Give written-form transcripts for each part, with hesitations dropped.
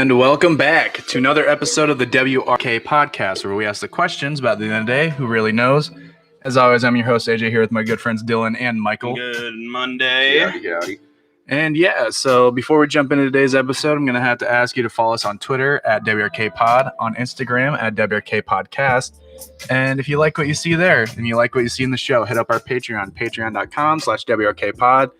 And welcome back to another episode of the WRK podcast, where we ask the questions about the end of the day. Who really knows? As always, I'm your host, AJ, here with my good friends Dylan and Michael. Good Monday. Howdy. And so before we jump into today's episode, I'm going to have to ask you to follow us on Twitter at WRK Pod, on Instagram at WRK Podcast. And if you like what you see there and you like what you see in the show, hit up our Patreon, patreon.com/WRK Pod.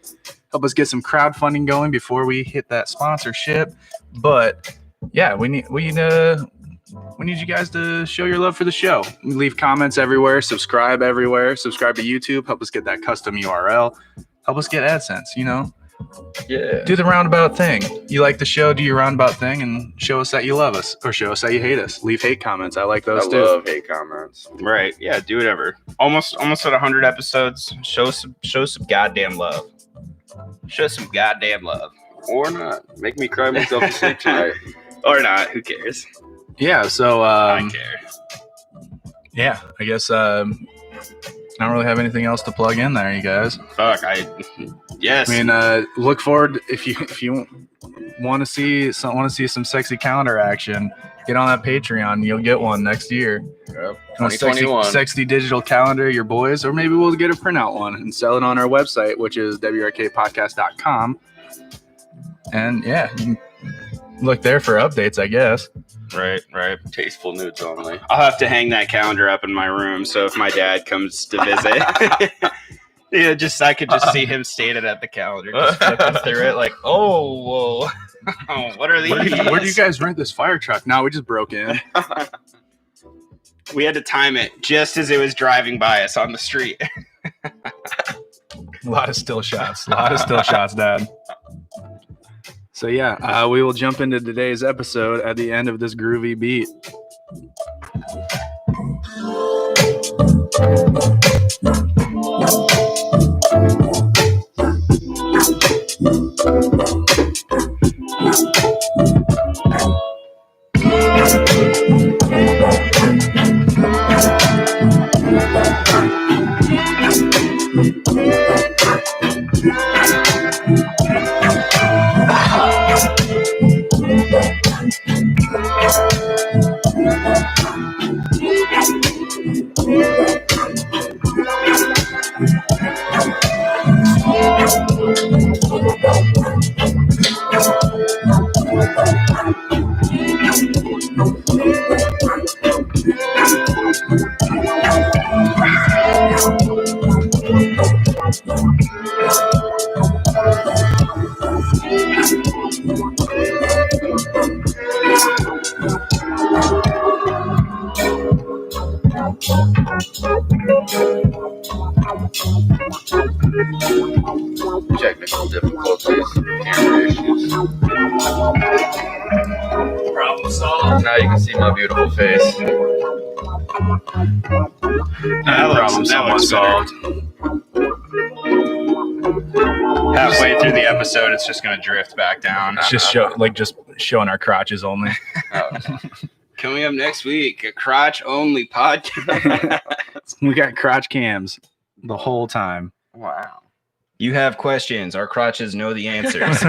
Help us get some crowdfunding going before we hit that sponsorship. But yeah, we need you guys to show your love for the show. Leave comments everywhere, subscribe to YouTube, help us get that custom URL, help us get AdSense, Yeah. Do the roundabout thing. You like the show, do your roundabout thing and show us that you love us or show us that you hate us. Leave hate comments. I like those too. I love hate comments. Right. Yeah, do whatever. Almost at 100 episodes. Show some goddamn love. Show some goddamn love. Or not. Make me cry myself to sleep tonight. Or not. Who cares? Yeah, so I care. Yeah, I guess I don't really have anything else to plug in there, you guys. Fuck, yes. I mean, look forward if you want to see some sexy calendar action. Get on that Patreon. You'll get one next year. Yep. A 2021. sexy digital calendar, your boys, or maybe we'll get a printout one and sell it on our website, which is wrkpodcast.com. And yeah, you can look there for updates, I guess. Right. Tasteful nudes only. I'll have to hang that calendar up in my room, so if my dad comes to visit, I could just see him stated at the calendar, just flipping through it, like, oh, whoa, what are these? Where do you guys rent this fire truck? No, we just broke in. We had to time it just as it was driving by us on the street. A lot of still shots, Dad. So yeah, we will jump into today's episode at the end of this groovy beat. Technical difficulties. Camera issues. Problem solved. Now you can see my beautiful face. Problem solved. Halfway through the episode, it's just going to drift back down. It's just showing our crotches only. Coming up next week, a crotch-only podcast. We got crotch cams the whole time. Wow. You have questions. Our crotches know the answers.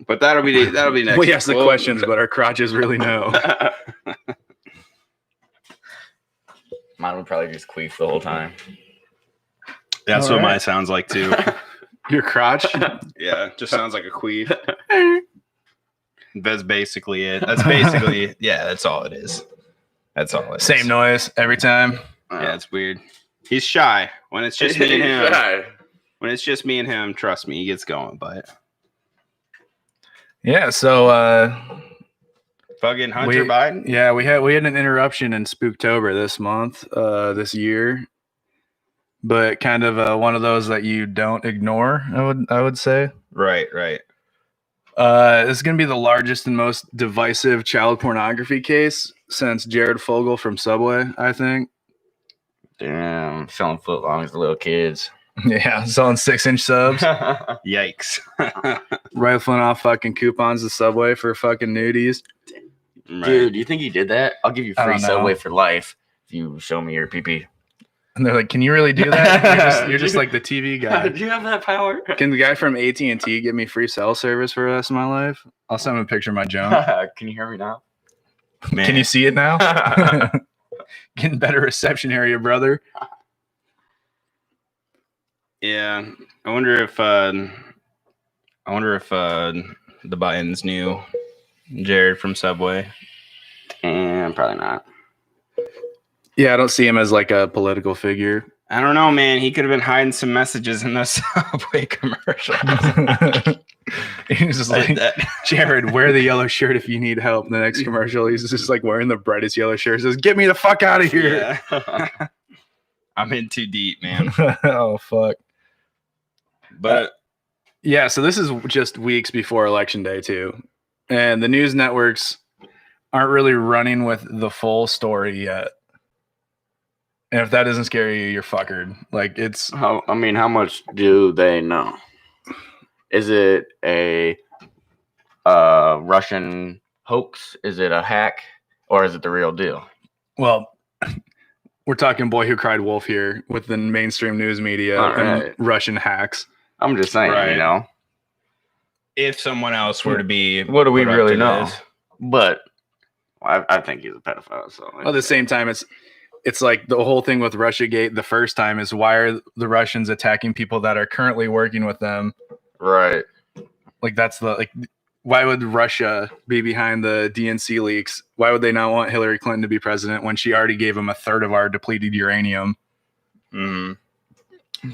But that'll be next. We ask the questions, but our crotches really know. Mine would probably just queef the whole time. That's All what right. mine sounds like too. Your crotch? Yeah, just sounds like a queef. That's basically it. That's all it is. That's all it is. Same noise every time. Yeah, it's weird. He's shy. When it's just me and him. When it's just me and him, trust me, he gets going. But Yeah, so fucking Hunter Biden. Yeah, we had an interruption in Spooktober this year. But kind of one of those that you don't ignore, I would say. Right. This is going to be the largest and most divisive child pornography case since Jared Fogel from Subway, I think. Damn, selling footlongs to little kids. Yeah, selling 6-inch subs. Yikes. Rifling off fucking coupons to Subway for fucking nudies. Dude, do you think he did that? I'll give you I free don't know. Subway for life if you show me your PP. And they're like, "Can you really do that? You're just like the TV guy. Do you have that power? Can the guy from AT&T give me free cell service for the rest of my life? I'll send him a picture of my junk. Can you hear me now? Man. Can you see it now? Getting better reception area, brother. Yeah, I wonder if the Bidens knew Jared from Subway. And probably not. Yeah, I don't see him as like a political figure. I don't know, man. He could have been hiding some messages in those Subway commercials. He's just like, Jared, wear the yellow shirt if you need help. In the next commercial, he's just like wearing the brightest yellow shirt. He says, "Get me the fuck out of here." Yeah. I'm in too deep, man. Oh, fuck. But yeah, so this is just weeks before Election Day, too. And the news networks aren't really running with the full story yet. And if that doesn't scare you, you're fuckered. Like, it's... How much do they know? Is it a Russian hoax? Is it a hack? Or is it the real deal? Well, we're talking Boy Who Cried Wolf here with the mainstream news media and Russian hacks. I'm just saying, Right. you know. if someone else were to be... What do we put up really to know? this- But I think he's a pedophile. So At the same time, it's like the whole thing with Russiagate the first time is why are the Russians attacking people that are currently working with them? right. Like that's why would Russia be behind the DNC leaks? Why would they not want Hillary Clinton to be president when she already gave them a third of our depleted uranium? Mhm.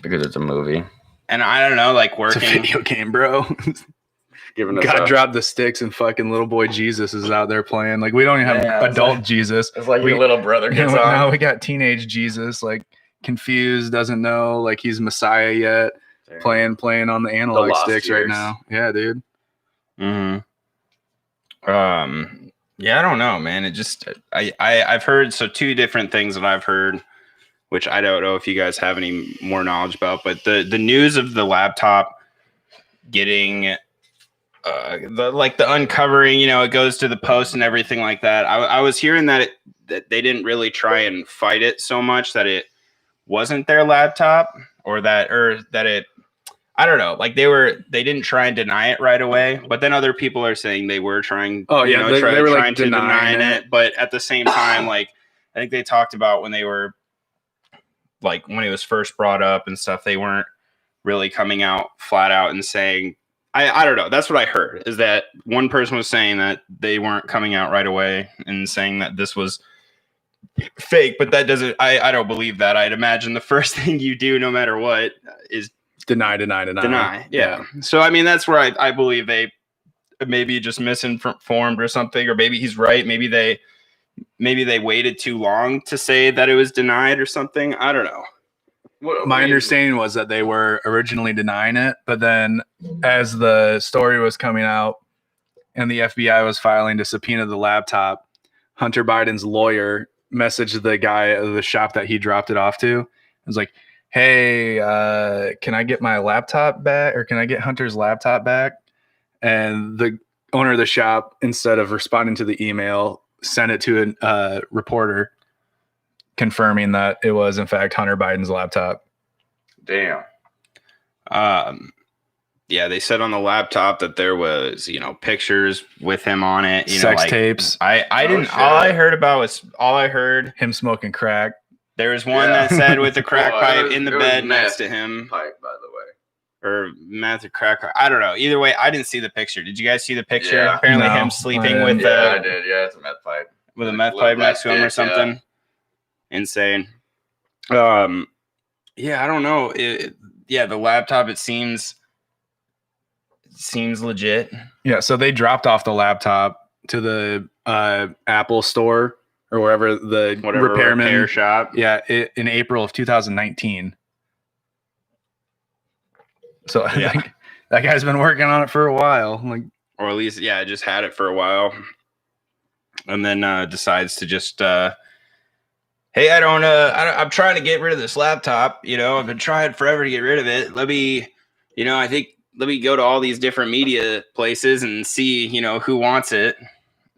Because it's a movie. And I don't know, like It's a working... video game, bro. Giving us God dropped the sticks and fucking little boy Jesus is out there playing. Like we don't even have Yeah, it's adult like- Jesus. It's like We- your little brother You know, gets on. now we got teenage Jesus, like confused, doesn't know like he's Messiah yet. Playing on the analog lost sticks right years. now. Yeah, dude. Yeah, I don't know, man. It just I've heard two different things that I've heard, which I don't know if you guys have any more knowledge about, but the news of the laptop getting the uncovering, it goes to the post and everything like that. I was hearing that that they didn't really try and fight it so much, that it wasn't their laptop, or that it, I don't know, like they didn't try and deny it right away, but then other people are saying they were trying. Oh, yeah, they were, like, trying to denying deny it. it, but at the same time, like I think they talked about when they were like when it was first brought up and stuff, they weren't really coming out flat out and saying. I don't know. That's what I heard, is that one person was saying that they weren't coming out right away and saying that this was fake, but that doesn't, I don't believe that. I'd imagine the first thing you do, no matter what, is Deny. deny. So, I mean, that's where I believe they maybe just misinformed or something, or maybe he's right. Maybe they waited too long to say that it was denied or something. I don't know. My understanding was that they were originally denying it, but then as the story was coming out and the FBI was filing to subpoena the laptop, Hunter Biden's lawyer messaged the guy at the shop that he dropped it off to. It was like, "Hey, can I get my laptop back, or can I get Hunter's laptop back?" And the owner of the shop, instead of responding to the email, sent it to a reporter confirming that it was in fact Hunter Biden's laptop. Damn. Yeah, they said on the laptop that there was, pictures with him on it, Sex like, tapes. I didn't. shit. All I heard. Him smoking crack. There was one Yeah. that said with the crack Well, pipe it was- in the it was bed next meth to him, Pipe, by the way. or meth or crack. I don't know. Either way, I didn't see the picture. Did you guys see the picture? Yeah. Apparently, No, him I sleeping didn't. with Yeah, I a did. Yeah, it's a meth pipe. meth Little pipe next to him or meth dick, something. Insane. Yeah, I don't know. The laptop. It seems legit. Yeah, so they dropped off the laptop to the Apple store or wherever the Whatever repairman. repair shop. Yeah, in April of 2019. So I Yeah. think that guy's been working on it for a while. Like, Or at least, yeah, just had it for a while, and then decides to just, hey, I'm trying to get rid of this laptop. I've been trying forever to get rid of it. Let me go to all these different media places and see, who wants it.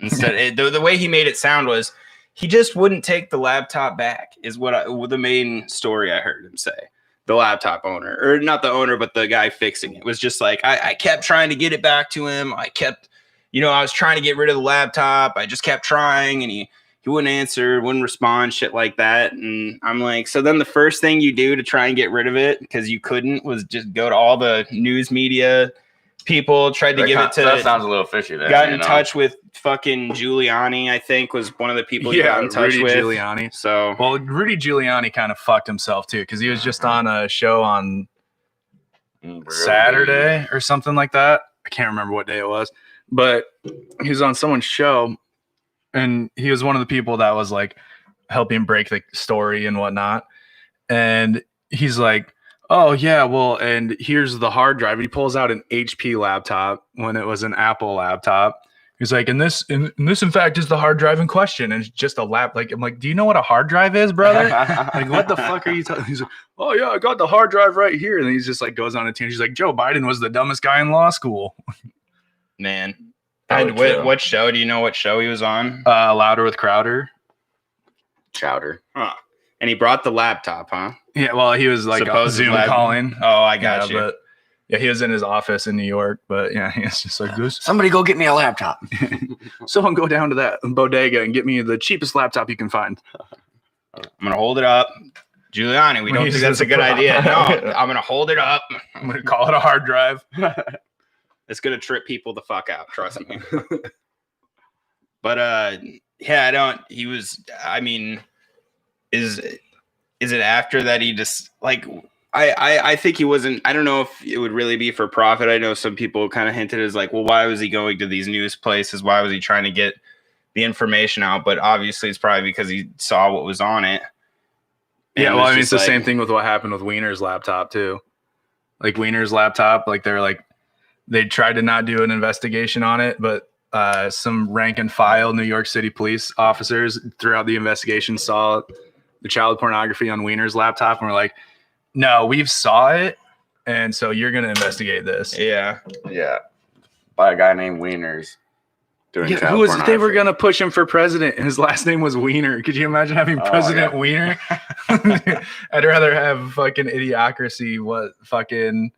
Instead, the way he made it sound was he just wouldn't take the laptop back. Is what the main story I heard him say. The laptop owner, or not the owner, but the guy fixing it, was just like, I kept trying to get it back to him. I was trying to get rid of the laptop. I just kept trying, and he wouldn't answer, wouldn't respond, shit like that. And I'm like, so then the first thing you do to try and get rid of it, because you couldn't, was just go to all the news media people, tried to give it to. That sounds a little fishy there. Got in touch with fucking Giuliani, I think, was one of the people you got in touch Rudy with. Giuliani. So, well, Rudy Giuliani kind of fucked himself too, because he was just on a show on Saturday or something like that. I can't remember what day it was, but he was on someone's show. And he was one of the people that was like helping break the story and whatnot. And he's like, oh, yeah, well, and here's the hard drive. And he pulls out an HP laptop when it was an Apple laptop. He's like, and this, in fact, is the hard drive in question. And it's just a like, I'm like, do you know what a hard drive is, brother? Like, what the fuck are you talking? He's like, oh, yeah, I got the hard drive right here. And he's just like goes on a tangent. He's like, Joe Biden was the dumbest guy in law school. Man. And what show? Do you know what show he was on? Louder with Crowder. Chowder. Huh. And he brought the laptop, huh? Yeah, well, he was like Zoom calling. Oh, I got you. But yeah, he was in his office in New York. But yeah, he's just like this. Somebody go get me a laptop. Someone go down to that bodega and get me the cheapest laptop you can find. I'm gonna hold it up. Giuliani, we don't think that's a good idea. No, I'm gonna hold it up. I'm gonna call it a hard drive. It's gonna trip people the fuck out, trust me. But yeah, is it after that he just like I think he wasn't, I don't know if it would really be for profit. I know some people kind of hinted as like, well, why was he going to these news places? Why was he trying to get the information out? But obviously it's probably because he saw what was on it. Yeah, well, I mean, it's the same thing with what happened with Wiener's laptop too. Like Wiener's laptop, like they tried to not do an investigation on it, but some rank and file New York City police officers throughout the investigation saw the child pornography on Wiener's laptop and were like, no, we've saw it, and so you're going to investigate this. Yeah. By a guy named Wiener's. Yeah, they were going to push him for president, and his last name was Wiener. Could you imagine having President Wiener? I'd rather have fucking Idiocracy, what fucking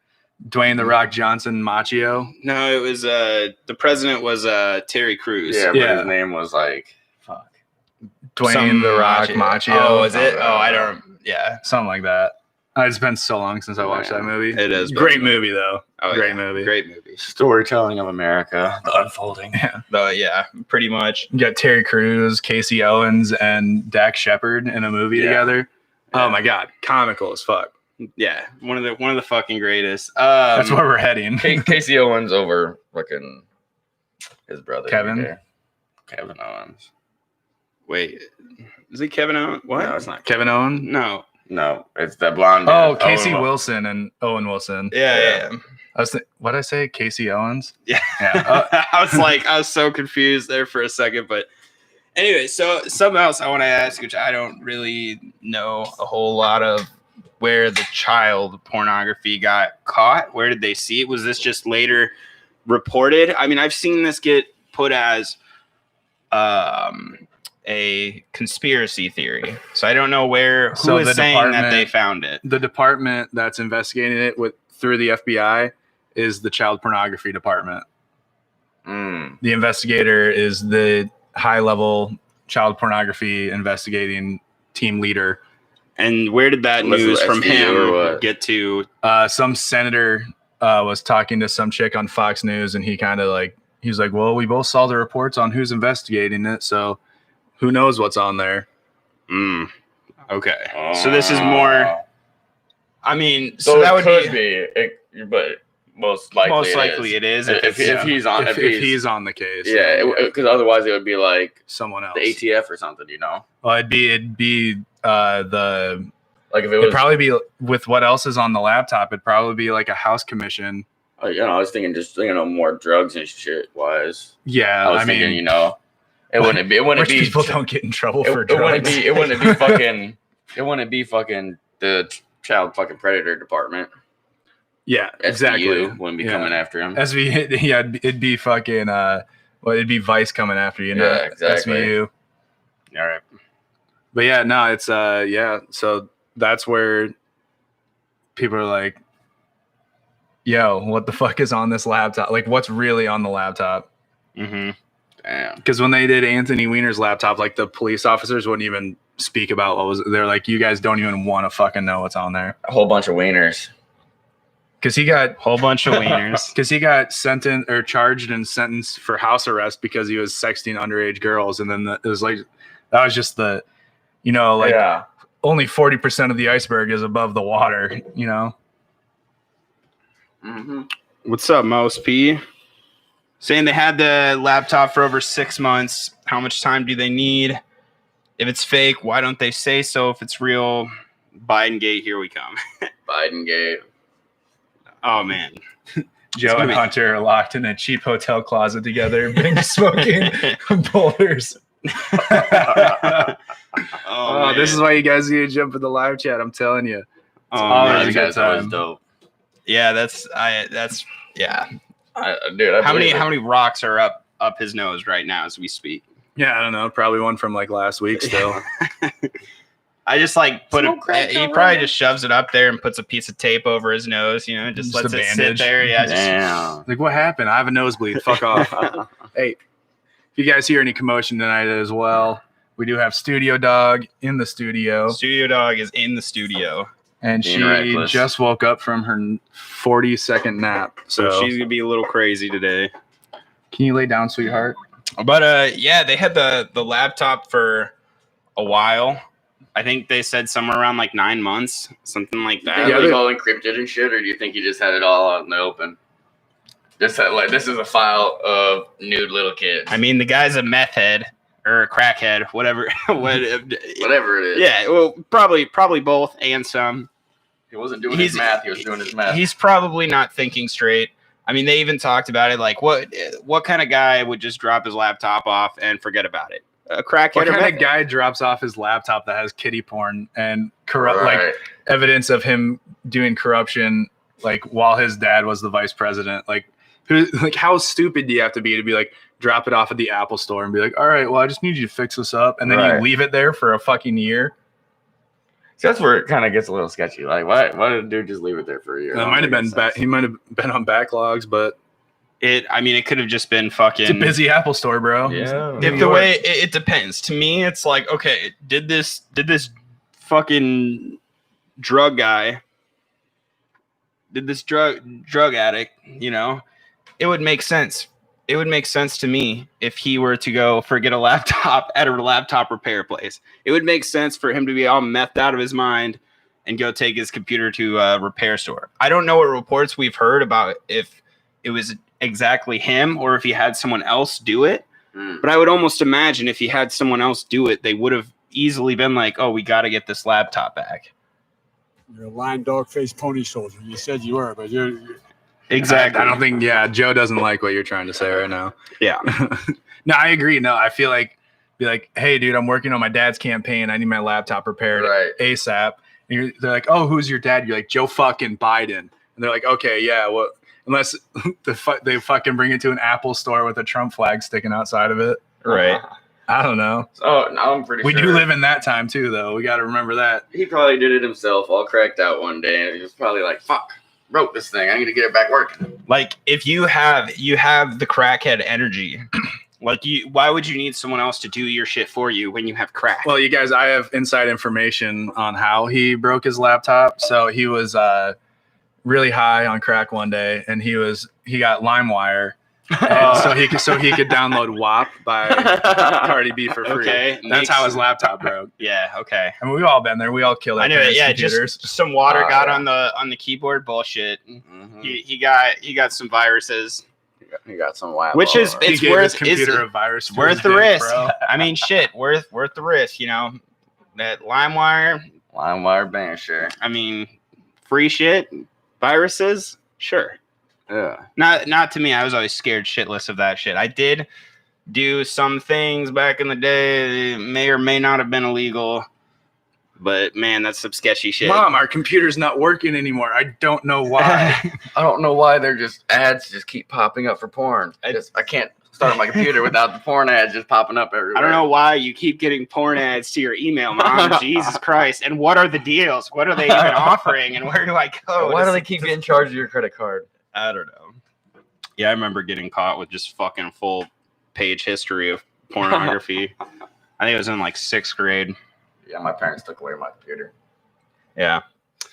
Dwayne The Rock Johnson Machio. No, it was the president was Terry Crews. Yeah, but his name was like Dwayne The Rock Machio. Oh, was it? Oh, I don't. Yeah, something like that. It's been so long since I watched that movie. It is great movie though. Oh, great movie. Storytelling of America, the unfolding. Yeah, pretty much. You got Terry Crews, Casey Owens, and Dak Shepard in a movie together. Yeah. Oh my god, comical as fuck. Yeah, one of the fucking greatest. That's where we're heading. Casey Owens over fucking his brother Kevin Owens. Wait, is it Kevin Owens? What? No, it's not Kevin Owens. No, it's that blonde. Oh, Casey Wilson and Owen Wilson. Yeah. What did I say? Casey Owens? Yeah. I was so confused there for a second. But anyway, so something else I want to ask, which I don't really know a whole lot of, where the child pornography got caught. Where did they see it? Was this just later reported? I mean, I've seen this get put as a conspiracy theory. So I don't know who is saying that they found it. The department that's investigating it through the FBI is the Child Pornography Department. The investigator is the high-level child pornography investigating team leader. And where did that news from him get to? Some senator was talking to some chick on Fox News, and he was like, well, we both saw the reports on who's investigating it, so who knows what's on there? Okay. So this is more. I mean, so that would be, but most likely it is. If he's on the case. Yeah, because otherwise it would be like someone else, the ATF or something, you know. Well, it'd be the like if it'd probably be with what else is on the laptop. It'd probably be like a House commission. I was thinking just more drugs and shit wise. Yeah, I was thinking, it wouldn't be. People don't get in trouble for drugs. It wouldn't be fucking the child fucking predator department. Yeah, exactly. Wouldn't be coming after him. It'd be fucking it'd be Vice coming after you. Yeah, exactly. SVU. All right. But yeah, no, it's yeah. So that's where people are like, "Yo, what the fuck is on this laptop? Like, what's really on the laptop?" Mm-hmm. Damn. Because when they did Anthony Weiner's laptop, like the police officers wouldn't even speak about what was. They're like, "You guys don't even want to fucking know what's on there." A whole bunch of wieners. Because he got Whole bunch of wieners. because he got sentenced or charged and sentenced for house arrest because he was sexting underage girls, and then it was like that was just the, like yeah. only 40% of the iceberg is above the water, Mm-hmm. What's up, Mouse P? Saying they had the laptop for over 6 months. How much time do they need? If it's fake, why don't they say so? If it's real, Biden gate, here we come. Biden gate. Oh man. Joe and Hunter are locked in a cheap hotel closet together, been smoking boulders. Oh, this is why you guys need to jump in the live chat. I'm telling you. Oh, always man. a good time. Dope. Yeah, that's yeah. Dude, How many rocks are up his nose right now as we speak? Yeah, I don't know. Probably one from like last week still. I just like put Smoke crack he over probably there. just shoves it up there and puts a piece of tape over his nose, just Just lets a it sit bandage. there. Yeah, just Damn. Like, what happened? I have a nosebleed. Fuck off. Hey, if you guys hear any commotion tonight as well, we do have Studio Dog in the studio. Studio Dog is in the studio. And Being she reckless. just woke up from her 40-second nap. So So she's gonna be a little crazy today. can you lay down, sweetheart? But yeah, they had the laptop for a while. I think they said somewhere around like 9 months, something like Do you that. think Yeah, it was they- all encrypted and shit, or do you think he just had it all out in the open? Just had, like, this is a file of nude little kids. I mean, the guy's a meth head or a crackhead, whatever. Whatever it is. Yeah, well, probably both and some. He wasn't doing his math. He was doing his math. He's probably not thinking straight. I mean, they even talked about it. Like, what kind of guy would just drop his laptop off and forget about it? A crackhead What or kind meth of guy drops off his laptop that has kitty porn and corrupt, like Right. evidence of him doing corruption, like while his dad was the vice president? Like, how stupid do you have to be like, drop it off at the Apple store and be like, all right, well, I just need you to fix this up, and then Right. you leave it there for a fucking year? So that's where it kind of gets a little sketchy. Like, why did the dude just leave it there for a year? It might have been he might have been on backlogs, but I mean, it could have just been fucking. it's a busy Apple store, bro. Yeah. New If the York. way it depends. To me, it's like, okay, did this fucking drug guy, did this drug addict, it would make sense. It would make sense to me if he were to go forget a laptop at a laptop repair place. It would make sense for him to be all methed out of his mind and go take his computer to a repair store. I don't know what reports we've heard about if it was exactly him or if he had someone else do it. But I would almost imagine if he had someone else do it, they would have easily been like, oh, we got to get this laptop back. You're a lying dog-faced pony soldier. You said you were, but you're Exactly. I don't think. Yeah, Joe doesn't like what you're trying to say right now. Yeah. No, I agree. No, I feel like be like, hey, dude, I'm working on my dad's campaign. I need my laptop repaired Right. ASAP. And they're like, oh, who's your dad? You're like, Joe fucking Biden. And they're like, okay, yeah, well, unless they fucking bring it to an Apple store with a Trump flag sticking outside of it. Right. I don't know. Oh, no, I'm pretty We sure. do live in that time too, though. We got to remember that. He probably did it himself, all cracked out one day, and he was probably like, "Fuck, broke this thing. I need to get it back working." Like if you have the crackhead energy, like why would you need someone else to do your shit for you when you have crack? Well, you guys, I have inside information on how he broke his laptop. So he was really high on crack one day, and he got LimeWire, and so he could download WAP by Cardi B for free. Okay, That's how his laptop broke. Yeah. Okay. I mean, we've all been there. We all killed our I knew it. parents' Yeah. computers. Just some water got yeah. on the keyboard. Bullshit. Mhm. He got some viruses, He got some WAP. which is all right. He it's gave worth his computer it's a virus. for worth his the dick, risk. bro. I mean, shit, worth the risk. That LimeWire. LimeWire Banisher. I mean, free shit, viruses. Sure. Yeah. Not to me. I was always scared shitless of that shit. I did do some things back in the day that may or may not have been illegal, but man, that's some sketchy shit. Mom, our computer's not working anymore. I don't know why. I don't know why they're just ads just keep popping up for porn. I can't start my computer without the porn ads just popping up everywhere. I don't know why you keep getting porn ads to your email, Mom. Jesus Christ. And what are the deals? What are they even offering? And where do I go? Why do they keep getting charged your credit card? I don't know. Yeah, I remember getting caught with just fucking full page history of pornography. I think it was in like 6th grade. Yeah, my parents took away my computer. Yeah.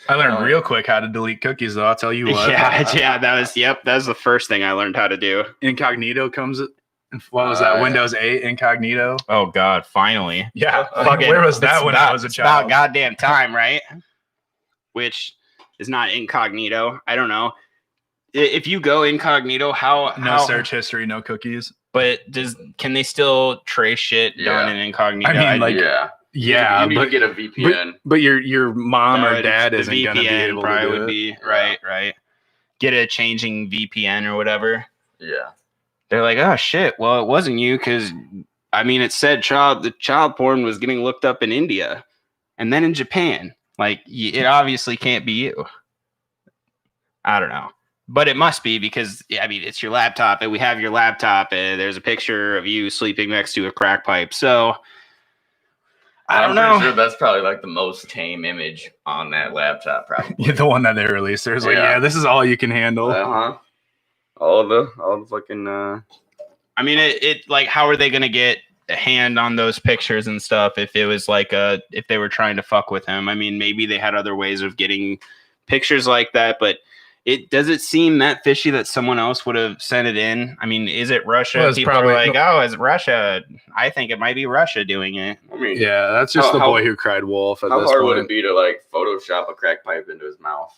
I learned real quick how to delete cookies, though. I'll tell you what. Yeah, that was the first thing I learned how to do. Incognito comes. What was that? Windows 8 incognito. Oh God, finally. Yeah. Where was that when I was a child? About goddamn time, right? Which is not incognito. I don't know. If you go incognito, No search history, no cookies. But can they still trace shit done in incognito? I mean, yeah, you need to get a VPN. But your mom or dad isn't going to be able to do it. Be right. Get a changing VPN or whatever. Yeah. They're like, oh shit. Well, it wasn't you because I mean, it said the child porn was getting looked up in India and then in Japan. Like, it obviously can't be you. I don't know. But it must be because, I mean, it's your laptop and we have your laptop and there's a picture of you sleeping next to a crack pipe. So, I don't know. I'm pretty sure that's probably like the most tame image on that laptop, probably. Yeah, the one that they released. There's this is all you can handle. Uh-huh. All the fucking... I mean, it like, how are they going to get a hand on those pictures and stuff if it was like if they were trying to fuck with him? I mean, maybe they had other ways of getting pictures like that, but does it seem that fishy that someone else would have sent it in? I mean, is it Russia? Well, people are like, oh, is it Russia? I think it might be Russia doing it. I mean, yeah, that's just the boy who cried wolf at how this hard point. would it be to like Photoshop a crack pipe into his mouth?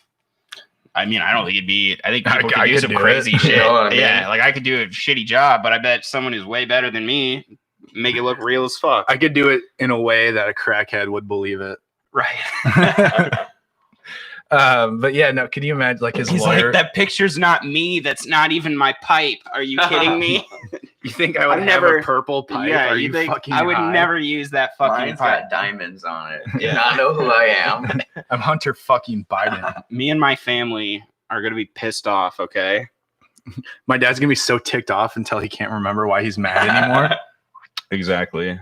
I mean, I don't think it'd be. I think people could do could some do crazy it. shit. You know what I mean? Yeah, like I could do a shitty job, but I bet someone who's way better than me make it look real as fuck. I could do it in a way that a crackhead would believe it. Right. But yeah, no. Can you imagine, like his He's lawyer? like, that picture's not me. That's not even my pipe. Are you kidding me? You think I would I've have never- a purple pipe? Yeah, Are you you think fucking I would high? never use that fucking Mine's pipe. got diamonds on it. Yeah. Yeah, I know who I am. I'm Hunter fucking Biden. Me and my family are gonna be pissed off. Okay. My dad's gonna be so ticked off until he can't remember why he's mad anymore. Exactly.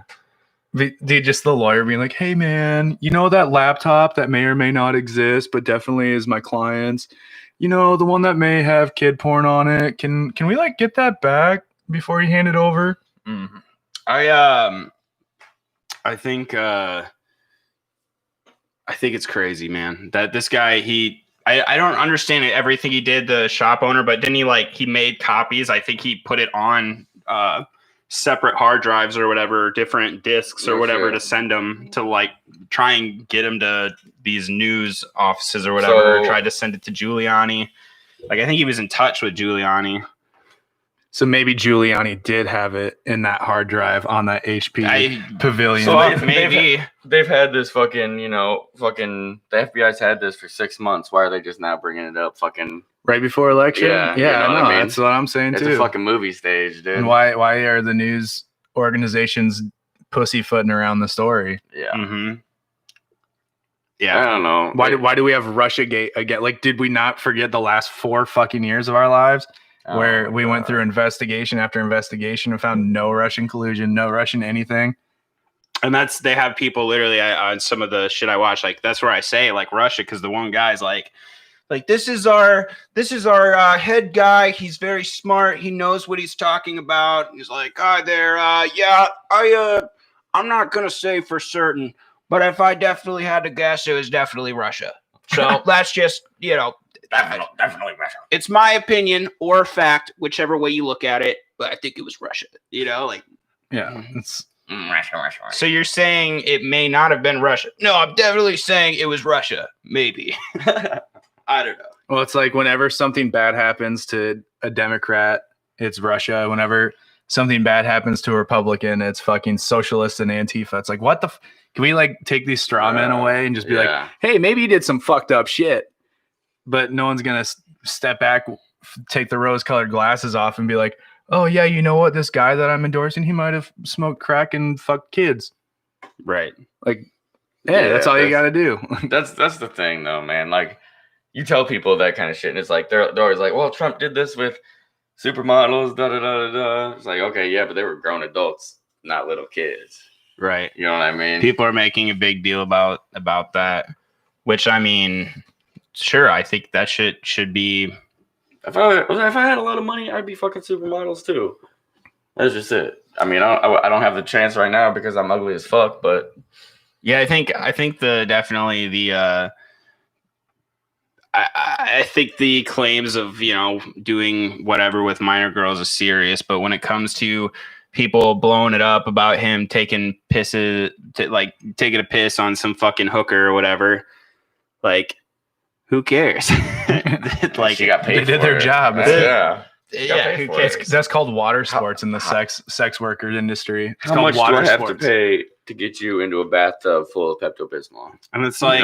Dude, just the lawyer being like, "Hey, man, you know that laptop that may or may not exist, but definitely is my client's. You know, the one that may have kid porn on it. Can we like get that back before you hand it over?" Mm-hmm. I think it's crazy, man. That this guy I don't understand everything he did, the shop owner, but didn't he made copies? I think he put it on separate hard drives or whatever, different discs or whatever to send them to like try and get him to these news offices or whatever. Tried to send it to Giuliani. Like, I think he was in touch with Giuliani. So maybe Giuliani did have it in that hard drive on that HP Pavilion. So Maybe. they've had this fucking, the FBI's had this for 6 months. Why are they just now bringing it up fucking right before election? Yeah, yeah, you know I what know. I mean? That's what I'm saying it's too. a fucking movie stage, dude. And why are the news organizations pussyfooting around the story? Yeah. Mm-hmm. I Yeah. don't know. Why do we have Russiagate again? Like, did we not forget the last 4 fucking years of our lives where we went through investigation after investigation and found no Russian collusion, no Russian anything? And they have people literally on some of the shit I watch, like that's where I say like Russia, because the one guy's like this is our head guy. He's very smart. He knows what he's talking about. He's like, hi there. I'm not gonna say for certain, but if I definitely had to guess, it was definitely Russia. So that's just Definitely Russia. it's my opinion or fact, whichever way you look at it. But I think it was Russia. Like. Yeah, it's Russia. So you're saying it may not have been Russia? No, I'm definitely saying it was Russia. Maybe. I don't know. well, it's like whenever something bad happens to a Democrat, it's Russia. Whenever something bad happens to a Republican, it's fucking socialists and Antifa. It's like, what the? Can we like take these straw men away and just be like, hey, maybe you did some fucked up shit, but no one's gonna step back, take the rose-colored glasses off, and be like, oh yeah, you know what? This guy that I'm endorsing, he might have smoked crack and fucked kids. Right. Like, yeah, that's all you got to do. That's the thing, though, man. Like, you tell people that kind of shit, and it's like they're always like, well, Trump did this with supermodels, da da da da da. It's like, okay, yeah, but they were grown adults, not little kids. Right. You know what I mean? People are making a big deal about that, which I mean, sure, I think that should be. If I had a lot of money, I'd be fucking supermodels too. That's just it. I mean, I don't have the chance right now because I'm ugly as fuck. But yeah, I think I think the claims of doing whatever with minor girls is serious, but when it comes to people blowing it up about him taking taking a piss on some fucking hooker or whatever, like, who cares? like, she got paid. They did their job. Yeah. Yeah, who cares? That's called water sports in the sex worker industry. It's how called much water do I have sports. to pay to get you into a bathtub full of Pepto-Bismol? And it's like,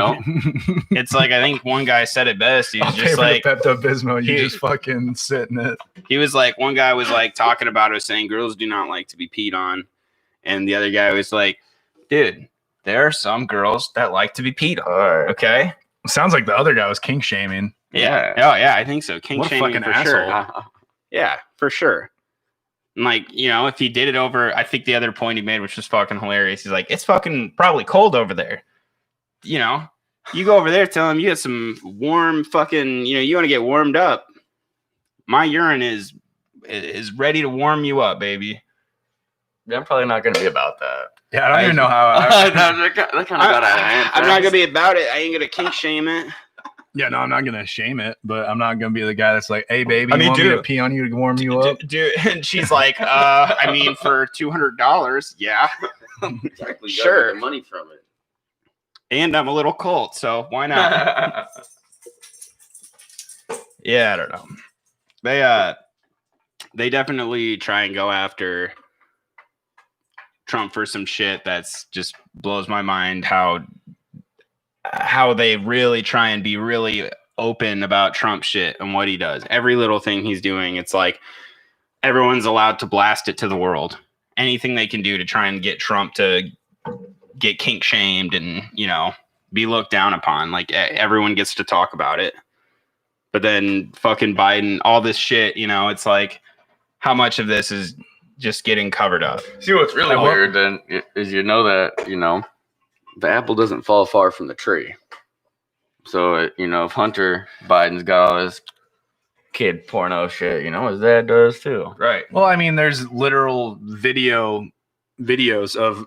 it's like, I think one guy said it best. He was just like, Pepto-Bismol, you just fucking sit in it. He was like, one guy was like talking about it, saying girls do not like to be peed on, and the other guy was like, dude, there are some girls that like to be peed on. All right. Okay. Sounds like the other guy was kink shaming. Yeah. Oh yeah, I think so. Kink What a shaming fucking for asshole. sure. Yeah, for sure. And like, if he did it over, I think the other point he made, which was fucking hilarious, he's like, it's fucking probably cold over there. You go over there, tell him you got some warm fucking, you want to get warmed up. My urine is ready to warm you up, baby. Yeah, I'm probably not going to be about that. Yeah, I don't even know how. that kind of got out of hand. I'm not gonna be about it. I ain't gonna kink shame it. Yeah, no, I'm not gonna shame it, but I'm not gonna be the guy that's like, "Hey, baby, I mean, you want me dude. to pee on you to warm you up?" Dude, and she's like, I mean, for $200, yeah, Exactly. You Sure. gotta get money from it. and I'm a little cold, so why not? Yeah, I don't know. They definitely try and go after Trump for some shit that's just blows my mind. How they really try and be really open about Trump shit and what he does. Every little thing he's doing, it's like everyone's allowed to blast it to the world. Anything they can do to try and get Trump to get kink shamed and, be looked down upon. Like everyone gets to talk about it. But then fucking Biden, all this shit, it's like, how much of this is just getting covered up? See, what's really weird then is that, the apple doesn't fall far from the tree. So, if Hunter Biden's got all this kid porno shit, his dad does too. Right. Well, I mean, there's literal videos of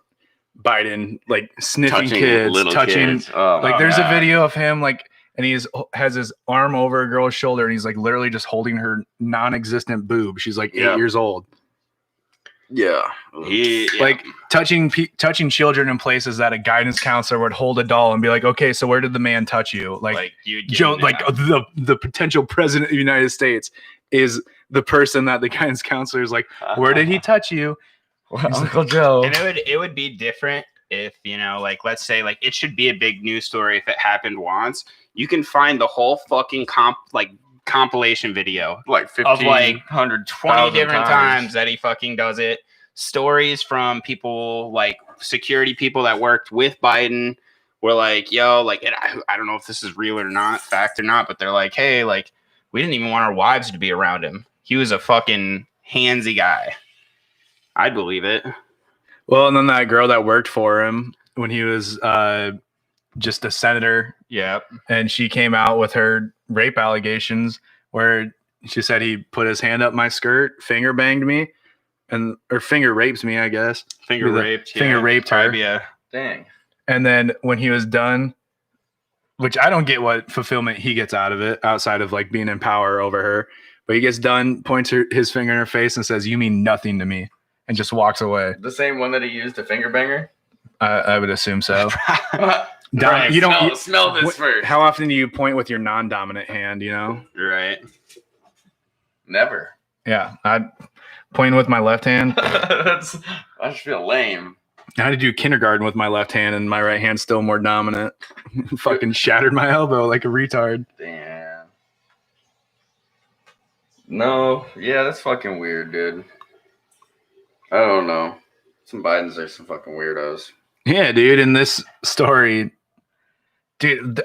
Biden like sniffing kids, little touching. kids. Oh, Like, there's a God. video of him like, and has his arm over a girl's shoulder, and he's like literally just holding her non-existent boob. She's like 8 years old. Yeah. Like touching children in places that a guidance counselor would hold a doll and be like, okay, so where did the man touch you? Like you Joe, like the potential president of the United States is the person that the guidance counselor is like, where did he touch you? Uncle Joe. And it would be different if, like, let's say, like, it should be a big news story if it happened once. You can find the whole fucking compilation video like of like 120 different times that he fucking does it. Stories from people, like security people that worked with Biden, were like, yo, like, and I don't know if this is real or not, fact or not, but they're like, hey, like, we didn't even want our wives to be around him. He was a fucking handsy guy. I'd believe it. Well, and then that girl that worked for him when he was just a senator. Yeah. And she came out with her rape allegations where she said he put his hand up my skirt, finger banged me, or finger rapes me, I guess. Finger raped her. Yeah. Dang. And then when he was done, which I don't get what fulfillment he gets out of it outside of like being in power over her, but he gets done, points his finger in her face and says, "You mean nothing to me," and just walks away. The same one that he used to finger banger? I would assume so. Right. You don't smell this first. How often do you point with your non-dominant hand? Right. Never. Yeah, I point with my left hand. I just feel lame. I had to do kindergarten with my left hand, and my right hand's still more dominant. Fucking shattered my elbow like a retard. Damn. No, yeah, that's fucking weird, dude. I don't know. Some Bidens are some fucking weirdos. Yeah, dude. In this story, dude,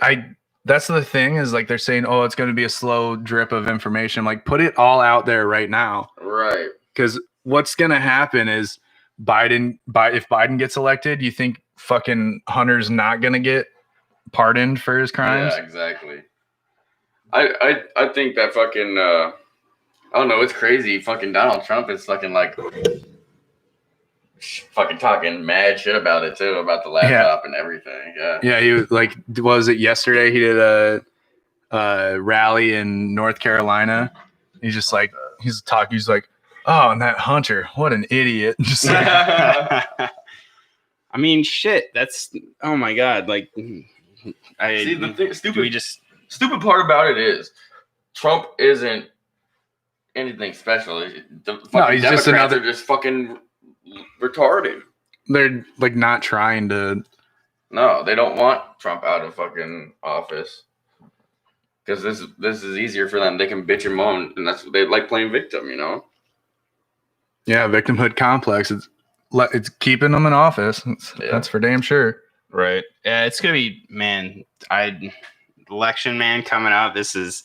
That's the thing is like they're saying, oh, it's going to be a slow drip of information. Like put it all out there right now. Right. Because what's going to happen is if Biden gets elected, you think fucking Hunter's not going to get pardoned for his crimes? Yeah, exactly. I think that fucking I don't know, it's crazy. Fucking Donald Trump is fucking like fucking talking mad shit about it too, about the laptop and everything. Yeah. Yeah, he was like, was it yesterday? He did a rally in North Carolina. He's just like, he's like, oh, and that Hunter, what an idiot. Just like, I mean, shit. That's oh my god. Like, I See the thing, stupid. Stupid part about it is Trump isn't anything special. The fucking he's Democrats just another. are just fucking retarded. They're like not trying to. No, they don't want Trump out of fucking office because this is easier for them. They can bitch and moan, and that's they like playing victim, you know. Yeah, victimhood complex. It's keeping them in office. That's for damn sure. Right. Yeah, it's gonna be election man coming up. This is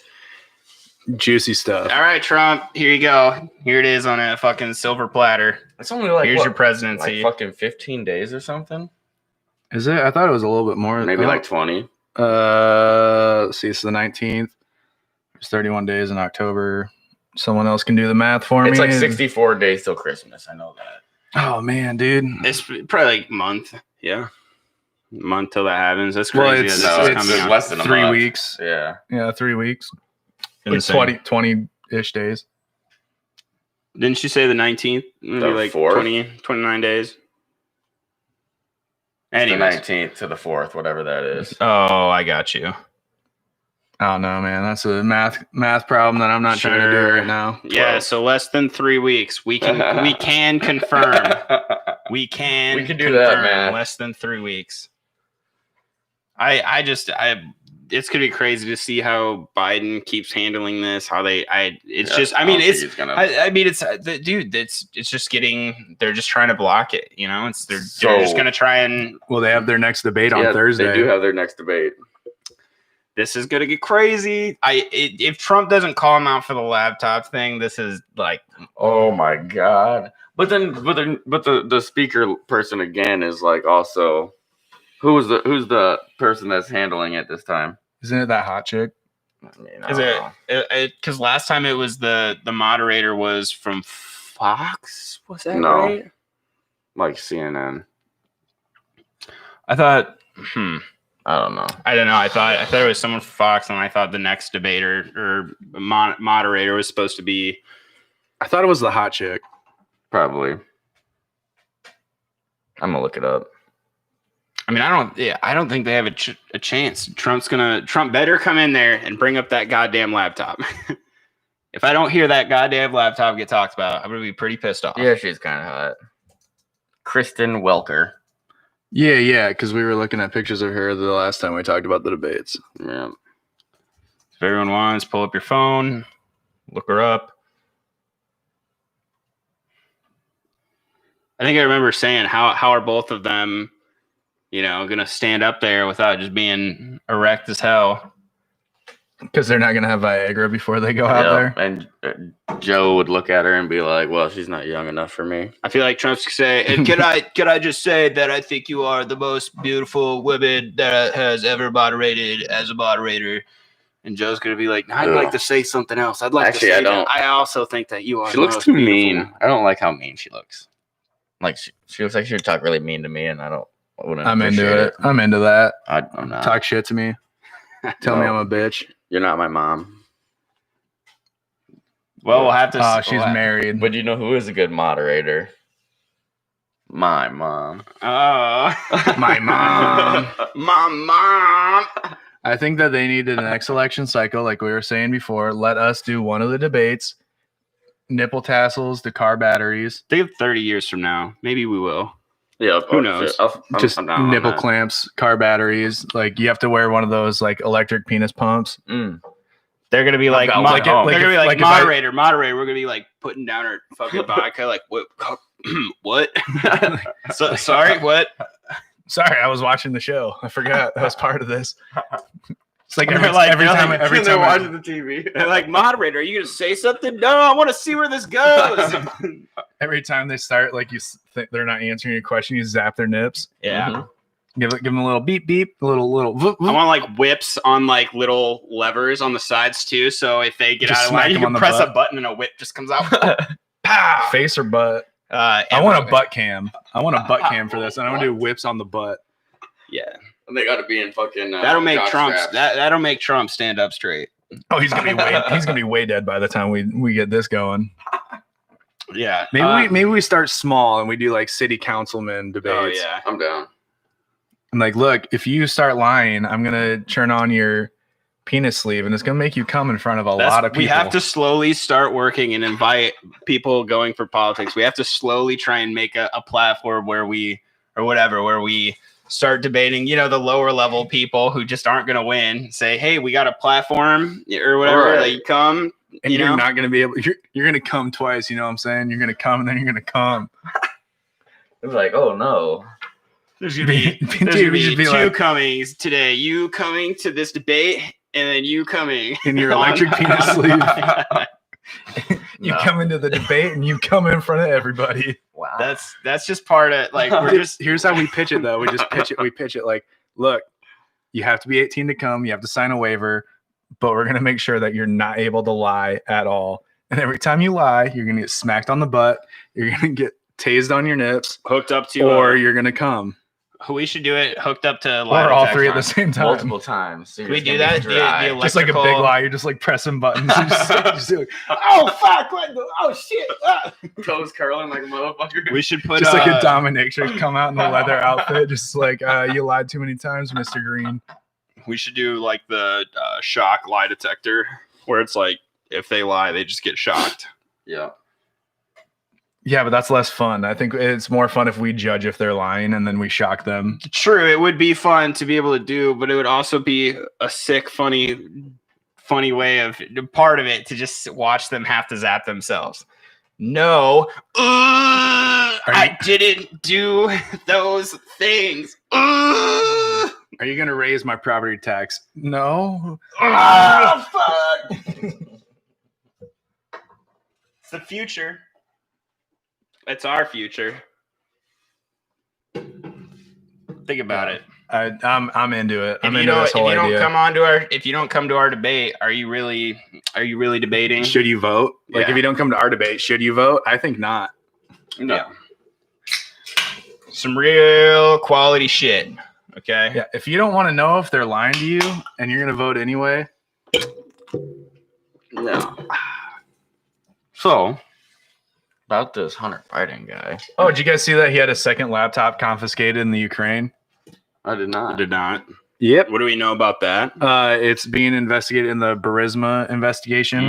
Juicy stuff. all right, Trump. Here you go. Here it is on a fucking silver platter. It's only like Here's your presidency. like fucking 15 days or something. Is it? I thought it was a little bit more. Maybe like 20. Let's see, it's the 19th. There's 31 days in October. Someone else can do the math for me. It's like 64 days till Christmas. I know that. Oh man, dude. It's probably like a month. Yeah. Month till that happens. That's Well, crazy. it's less than a 3 month. weeks. Yeah. Yeah, 3 weeks. Like Insane. 20-ish days. Didn't you say the 19th? Maybe The like 4th? 29 days. It's the Anyways. 19th to the 4th, whatever that is. Oh, I got you. I don't know, man. That's a math problem that I'm not trying to do Sure. right now. Yeah, 12. so less than 3 weeks. We can confirm. We can do that, confirm man. Less than 3 weeks. It's gonna be crazy to see how Biden keeps handling this. How they, it's Yeah, just. I I mean, don't think it's. he's gonna- I mean, it's dude. It's just getting. They're just trying to block it. You know, they're just So- gonna try and. Well, they have their next debate Yeah, on Thursday. They do have their next debate. This is gonna get crazy. If Trump doesn't call him out for the laptop thing, this is like. Oh my god! But the speaker person again is like also, who's the person that's handling it this time? Isn't it that hot chick? I mean, Is it because last time it was the moderator was from Fox? Was that No. right? like CNN? I thought. I don't know. I don't know. I thought it was someone from Fox, and I thought the next debater or moderator was supposed to be. I thought it was the hot chick. Probably. I'm gonna look it up. I mean, I don't think they have a chance. Trump better come in there and bring up that goddamn laptop. If I don't hear that goddamn laptop get talked about, I'm gonna be pretty pissed off. Yeah, she's kind of hot. Kristen Welker. Yeah, because we were looking at pictures of her the last time we talked about the debates. Yeah. If everyone wants, pull up your phone, look her up. I think I remember saying how are both of them, gonna stand up there without just being erect as hell. Because they're not going to have Viagra before they go out there. And Joe would look at her and be like, "Well, she's not young enough for me." I feel like Trump's gonna say, and can I just say that I think you are the most beautiful woman that has ever moderated as a moderator. And Joe's gonna be like, I'd like to say something else. I'd like Actually, to say I don't. that I also think that you are. She the looks most too beautiful. mean. I don't like how mean she looks. Like she looks like she would talk really mean to me, and I wouldn't. I'm into appreciate it. I'm into that. I'm not. Talk shit to me. Tell me No. I'm a bitch. You're not my mom. Well, we'll have to. Oh, she's married. But you know who is a good moderator? My mom. Oh, My mom. my mom. I think that they need the next election cycle, like we were saying before, let us do one of the debates, nipple tassels to car batteries, Think of 30 years from now. Maybe we will. Yeah. Who knows? just I'm down on nipple that. clamps, car batteries. Like you have to wear one of those like electric penis pumps. Mm. They're gonna be like, Like they're it- gonna like be if- like, like if I- moderator. We're gonna be like putting down our fucking vodka. Like what? What? Sorry, what? Sorry, I was watching the show. I forgot that was part of this. It's like They're every like- time they're watching the TV. They're like, moderator, are you gonna say something? No, I want to see where this goes. every time they start, like you think they're not answering your question, you zap their nips. Yeah. Mhm. Give them a little beep beep, a little whoop, I whoop. want like whips on like little levers on the sides too. So if they get Just out of smack line, you them on can the press butt. a button and a whip just comes out. Pow! Face or butt. I want a butt cam. I want a butt cam for this, and I want to do whips on the butt. Yeah, And they got to be in fucking. that'll make jock Trump. straps. That'll make Trump stand up straight. Oh, he's gonna be way dead by the time we get this going. Yeah, Maybe we start small and we do like city councilman debates. Oh yeah. I'm down. And like, look, if you start lying, I'm gonna turn on your penis sleeve, and it's gonna make you come in front of a lot of people. We have to slowly start working and invite people going for politics. We have to slowly try and make a platform where we start debating, the lower level people who just aren't going to win. Say, hey, we got a platform or whatever. Right. Like, you come, and you're not gonna be able. You're gonna come twice. You know what I'm saying? You're gonna come, and then you're gonna come. It's like, oh no. There's gonna be two like, comings today. You coming to this debate, and then you coming in your electric penis sleeve. You No. come into the debate, and you come in front of everybody. Wow. That's just part of like we're just Here's how we pitch it, though. We just pitch it. We pitch it like, look, you have to be 18 to come. You have to sign a waiver, but we're gonna make sure that you're not able to lie at all. And every time you lie, you're gonna get smacked on the butt. You're gonna get tased on your nips, hooked up to, or you're gonna come, we should do it hooked up to or all three at the same time. multiple times. So Can you're we just do gonna that? be dry. Just like a big electrical- lie. You're just like pressing buttons. You're just like, Oh fuck! Oh shit! Toes curling like a motherfucker. We should put just like a dominatrix come out in the leather outfit, just like you lied too many times, Mr. Green. We should do like the shock lie detector, where it's like if they lie, they just get shocked. Yeah. Yeah, but that's less fun. I think it's more fun if we judge if they're lying and then we shock them. True, it would be fun to be able to do, but it would also be a sick, funny way of part of it to just watch them have to zap themselves. No, I didn't do those things. Are you gonna raise my property tax? No. Oh fuck! It's the future. It's our future. Think about it. I'm into it. I'm If into this whole idea. If you don't come to our debate, are you really debating? Should you vote? Like, Yeah. if you don't come to our debate, should you vote? I think not. No. Yeah. Some real quality shit. Okay. Yeah. If you don't want to know if they're lying to you and you're gonna vote anyway, No. So, about this Hunter Biden guy. oh, did you guys see that he had a second laptop confiscated in the Ukraine? I did I not. did not. Yep. What do we know about that? It's being investigated in the Burisma investigation,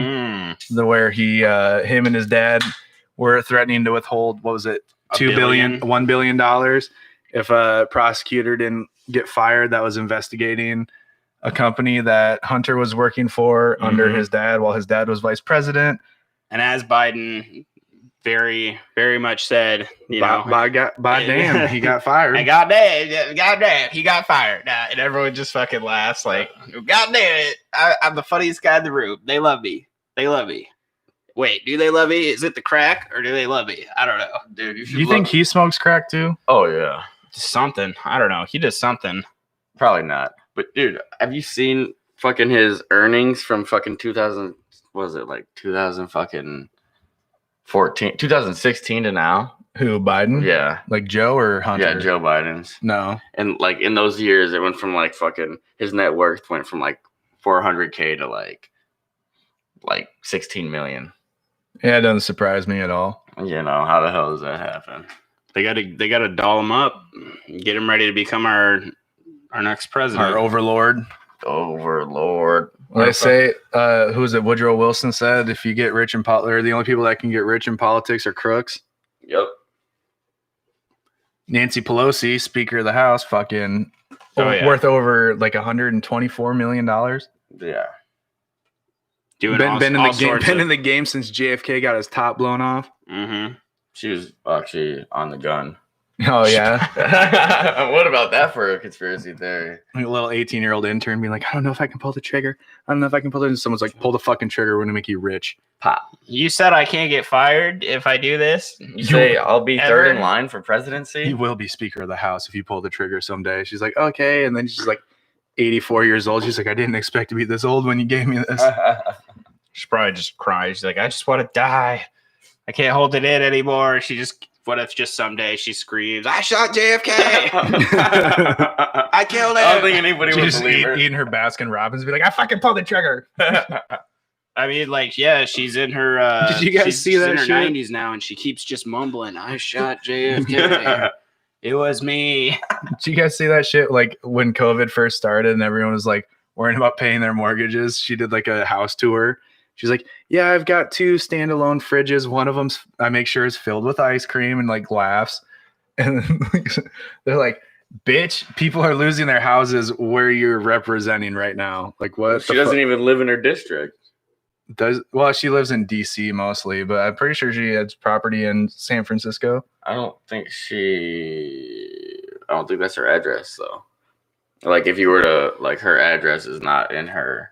Mm, where him and his dad were threatening to withhold, what was it, $1 $1 billion if a prosecutor didn't get fired that was investigating a company that Hunter was working for under Mhm. his dad while his dad was vice president. and as Biden very, very much said, By damn, he got fired. and goddamn, he got fired. And everyone just fucking laughs like, God damn it, I'm the funniest guy in the room. They love me. Wait, do they love me? Is it the crack or do they love me? I don't know. Dude, you should Do you think he smokes crack too? Oh, yeah. Something. I don't know. He does something. Probably not. But, dude, have you seen fucking his earnings from fucking 2000? Was it like 2016 to now? Who, Biden? Yeah. Like Joe or Hunter? Yeah, Joe Biden's. No. And like in those years, it went from like fucking his net worth went from like 400K to like 16 million. Yeah, it doesn't surprise me at all. You know, how the hell does that happen? They gotta doll him up, get him ready to become our next president. Our overlord. Overlord. Well, they say, who is it? Woodrow Wilson said, if you get rich in politics, the only people that can get rich in politics are crooks. Yep. Nancy Pelosi, Speaker of the House, fucking yeah. worth over like $124 million. Yeah. Doing Been all sorts in of- the game since JFK got his top blown off. Mhm. She was actually on the gun. Oh yeah, What about that for a conspiracy theory? like a little 18-year-old intern being like, I don't know if I can pull the trigger. I don't know if I can pull it. And someone's like, pull the fucking trigger. We're gonna make you rich. Pop. You said I can't get fired if I do this. You say I'll be third in Ever? line for presidency? You will be Speaker of the House if you pull the trigger someday. She's like, okay. And then she's like 84 years old. She's like, I didn't expect to be this old when you gave me this. She probably just cries. She's like, I just want to die. I can't hold it in anymore. What if just someday she screams, I shot JFK. I killed him. I don't think anybody She would just believe her. eating her Baskin Robbins, be like, I fucking pulled the trigger. I mean, like, yeah, she's in her. Did you guys she's see that in her shit? 90s now, and she keeps just mumbling, I shot JFK. It was me. Did you guys see that shit? Like when COVID first started and everyone was like worrying about paying their mortgages, she did like a house tour. She's like, yeah, I've got 2 standalone fridges. One of them I make sure is filled with ice cream, and like laughs. And they're like, bitch, people are losing their houses where you're representing right now. Like what? She doesn't even live in her district. Well, she lives in DC mostly, but I'm pretty sure she has property in San Francisco. I don't think that's her address though. Like if you were to like her address is not in her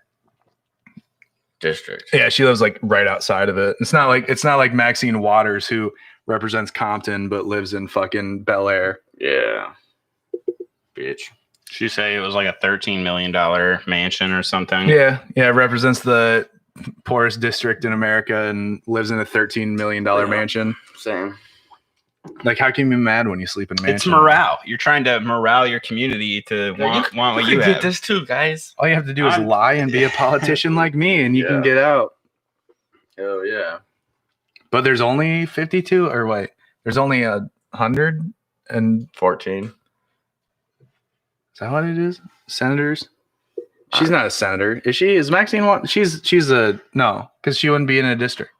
district. Yeah, she lives like right outside of it. It's not like Maxine Waters, who represents Compton but lives in fucking Bel Air. Yeah. Bitch. She say it was like a $13 million mansion or something. Yeah, represents the poorest district in America and lives in a $13 million mansion. Same. Like, how can you be mad when you sleep in a mansion? It's morale. You're trying to morale your community to want what you get have. this too, guys. All you have to do is lie and be a politician like me, and you can get out. Oh yeah. But there's only 52, or wait, there's only 114. Is that what it is? Senators? She's not a senator, is she? Is Maxine? She's a no, because she wouldn't be in a district.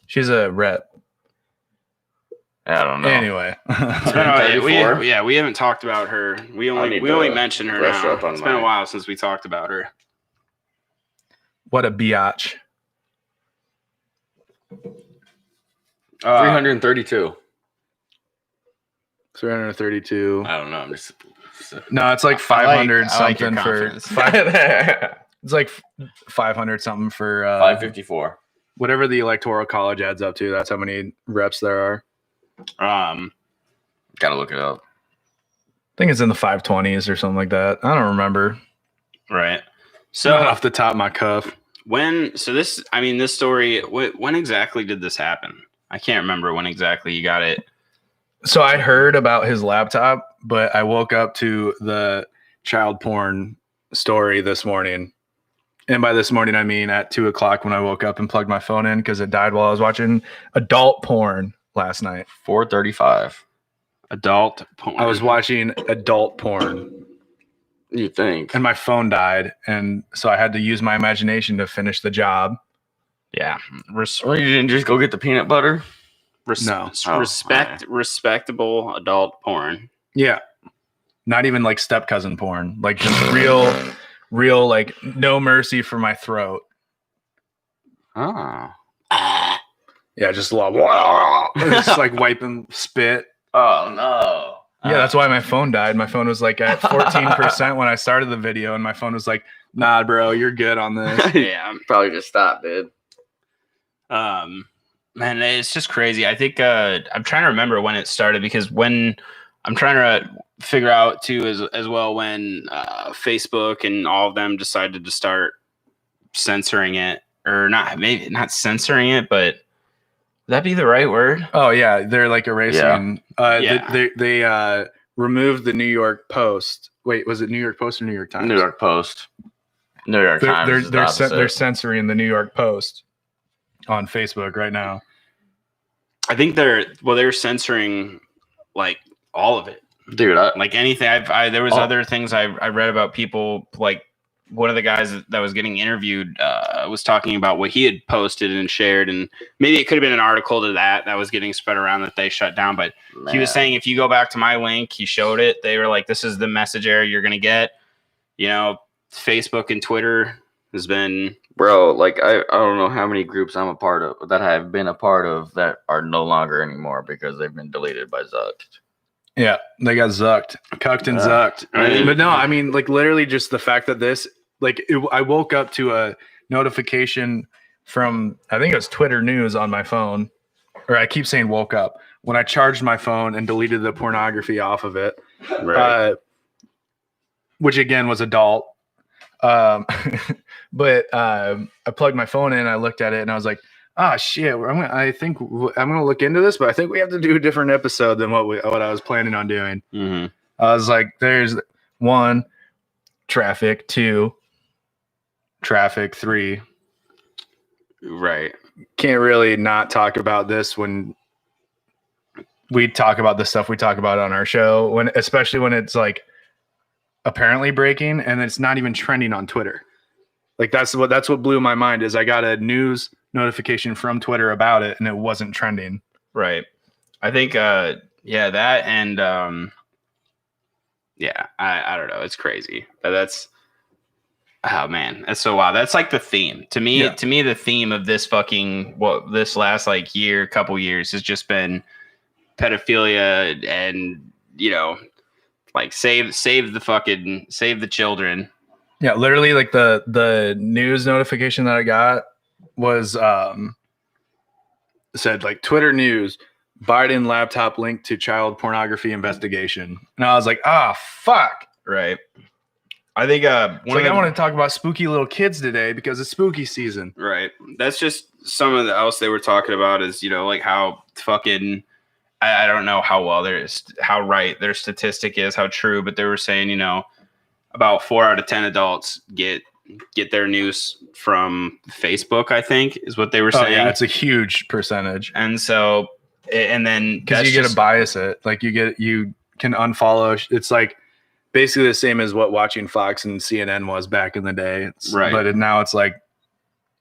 She's a rep. I don't know. Anyway, we haven't talked about her. We only mentioned her now. It's been a while since we talked about her. What a biatch. 332. 332. I don't know. I'm just No, it's like 500 I like your something for confidence. it's like 500 something for 554. whatever the electoral college adds up to. That's how many reps there are. Gotta look it up. I think it's in the 520s or something like that. I don't remember. Right. So off the top of my cuff. This story, when exactly did this happen? I can't remember when exactly you got it. So I heard about his laptop, but I woke up to the child porn story this morning. And by this morning, I mean at 2:00 when I woke up and plugged my phone in because it died while I was watching adult porn last night. 435. Adult porn. I was watching adult porn You think? and my phone died. And so I had to use my imagination to finish the job. Yeah. Well, you didn't just go get the peanut butter? No. Respectable adult porn. Yeah. Not even like step cousin porn. Like just real, like no mercy for my throat. Oh. Yeah, just a lot. Just like wiping spit. Oh no. Yeah, that's why my phone died. My phone was like at 14% when I started the video, and my phone was like, nah, bro, you're good on this. Yeah. Probably just stop, dude. Man, it's just crazy. I think I'm trying to remember when it started, because when I'm trying to figure out too as well when Facebook and all of them decided to start censoring it, or maybe not censoring it, but would that be the right word? Oh, yeah, they're like erasing. Yeah. They removed the New York Post. Wait, was it New York Post or New York Times? New York Post. New York Times. is the opposite. They're censoring the New York Post on Facebook right now. I think they're censoring like all of it, Dude, like anything. There was other things I read about people, like one of the guys that was getting interviewed was talking about what he had posted and shared, and maybe it could have been an article to that was getting spread around that they shut down. But he was saying, if you go back to my link, he showed it. They were like, this is the message area you're going to get. You know, Facebook and Twitter has been... Bro, like I don't know how many groups I'm a part of that I have been a part of that are no longer anymore because they've been deleted by Zuck. Yeah, they got zucked, cucked and zucked. Right. But no, I mean, like literally just the fact that this, like, I woke up to a notification from, I think it was Twitter News on my phone, or I keep saying woke up when I charged my phone and deleted the pornography off of it, Right. which again was adult. But I plugged my phone in, I looked at it, and I was like, "Ah, shit! I think I'm gonna look into this, but I think we have to do a different episode than what I was planning on doing." Mm-hmm. I was like, "There's 1, traffic; 2, traffic; 3." Right. Can't really not talk about this when we talk about the stuff we talk about on our show, especially when it's like apparently breaking and it's not even trending on Twitter. Like that's what blew my mind is I got a news notification from Twitter about it and it wasn't trending. Right. I think that and I don't know. It's crazy. But that's man, that's so wild. That's like the theme. To me, the theme of this this last like couple years has just been pedophilia and like save the children. Yeah, literally like the news notification that I got was said like Twitter news, Biden laptop linked to child pornography investigation. And I was like, fuck. Right. I think I want to talk about spooky little kids today because it's spooky season. Right. That's just some of the else they were talking about is, like how fucking I don't know how right their statistic is, how true, but they were saying, about 4 out of 10 adults get their news from Facebook, I think is what they were saying. Yeah, it's a huge percentage. And so, and then because you get to bias it, like you can unfollow. It's like basically the same as what watching Fox and CNN was back in the day. Right. But now it's like,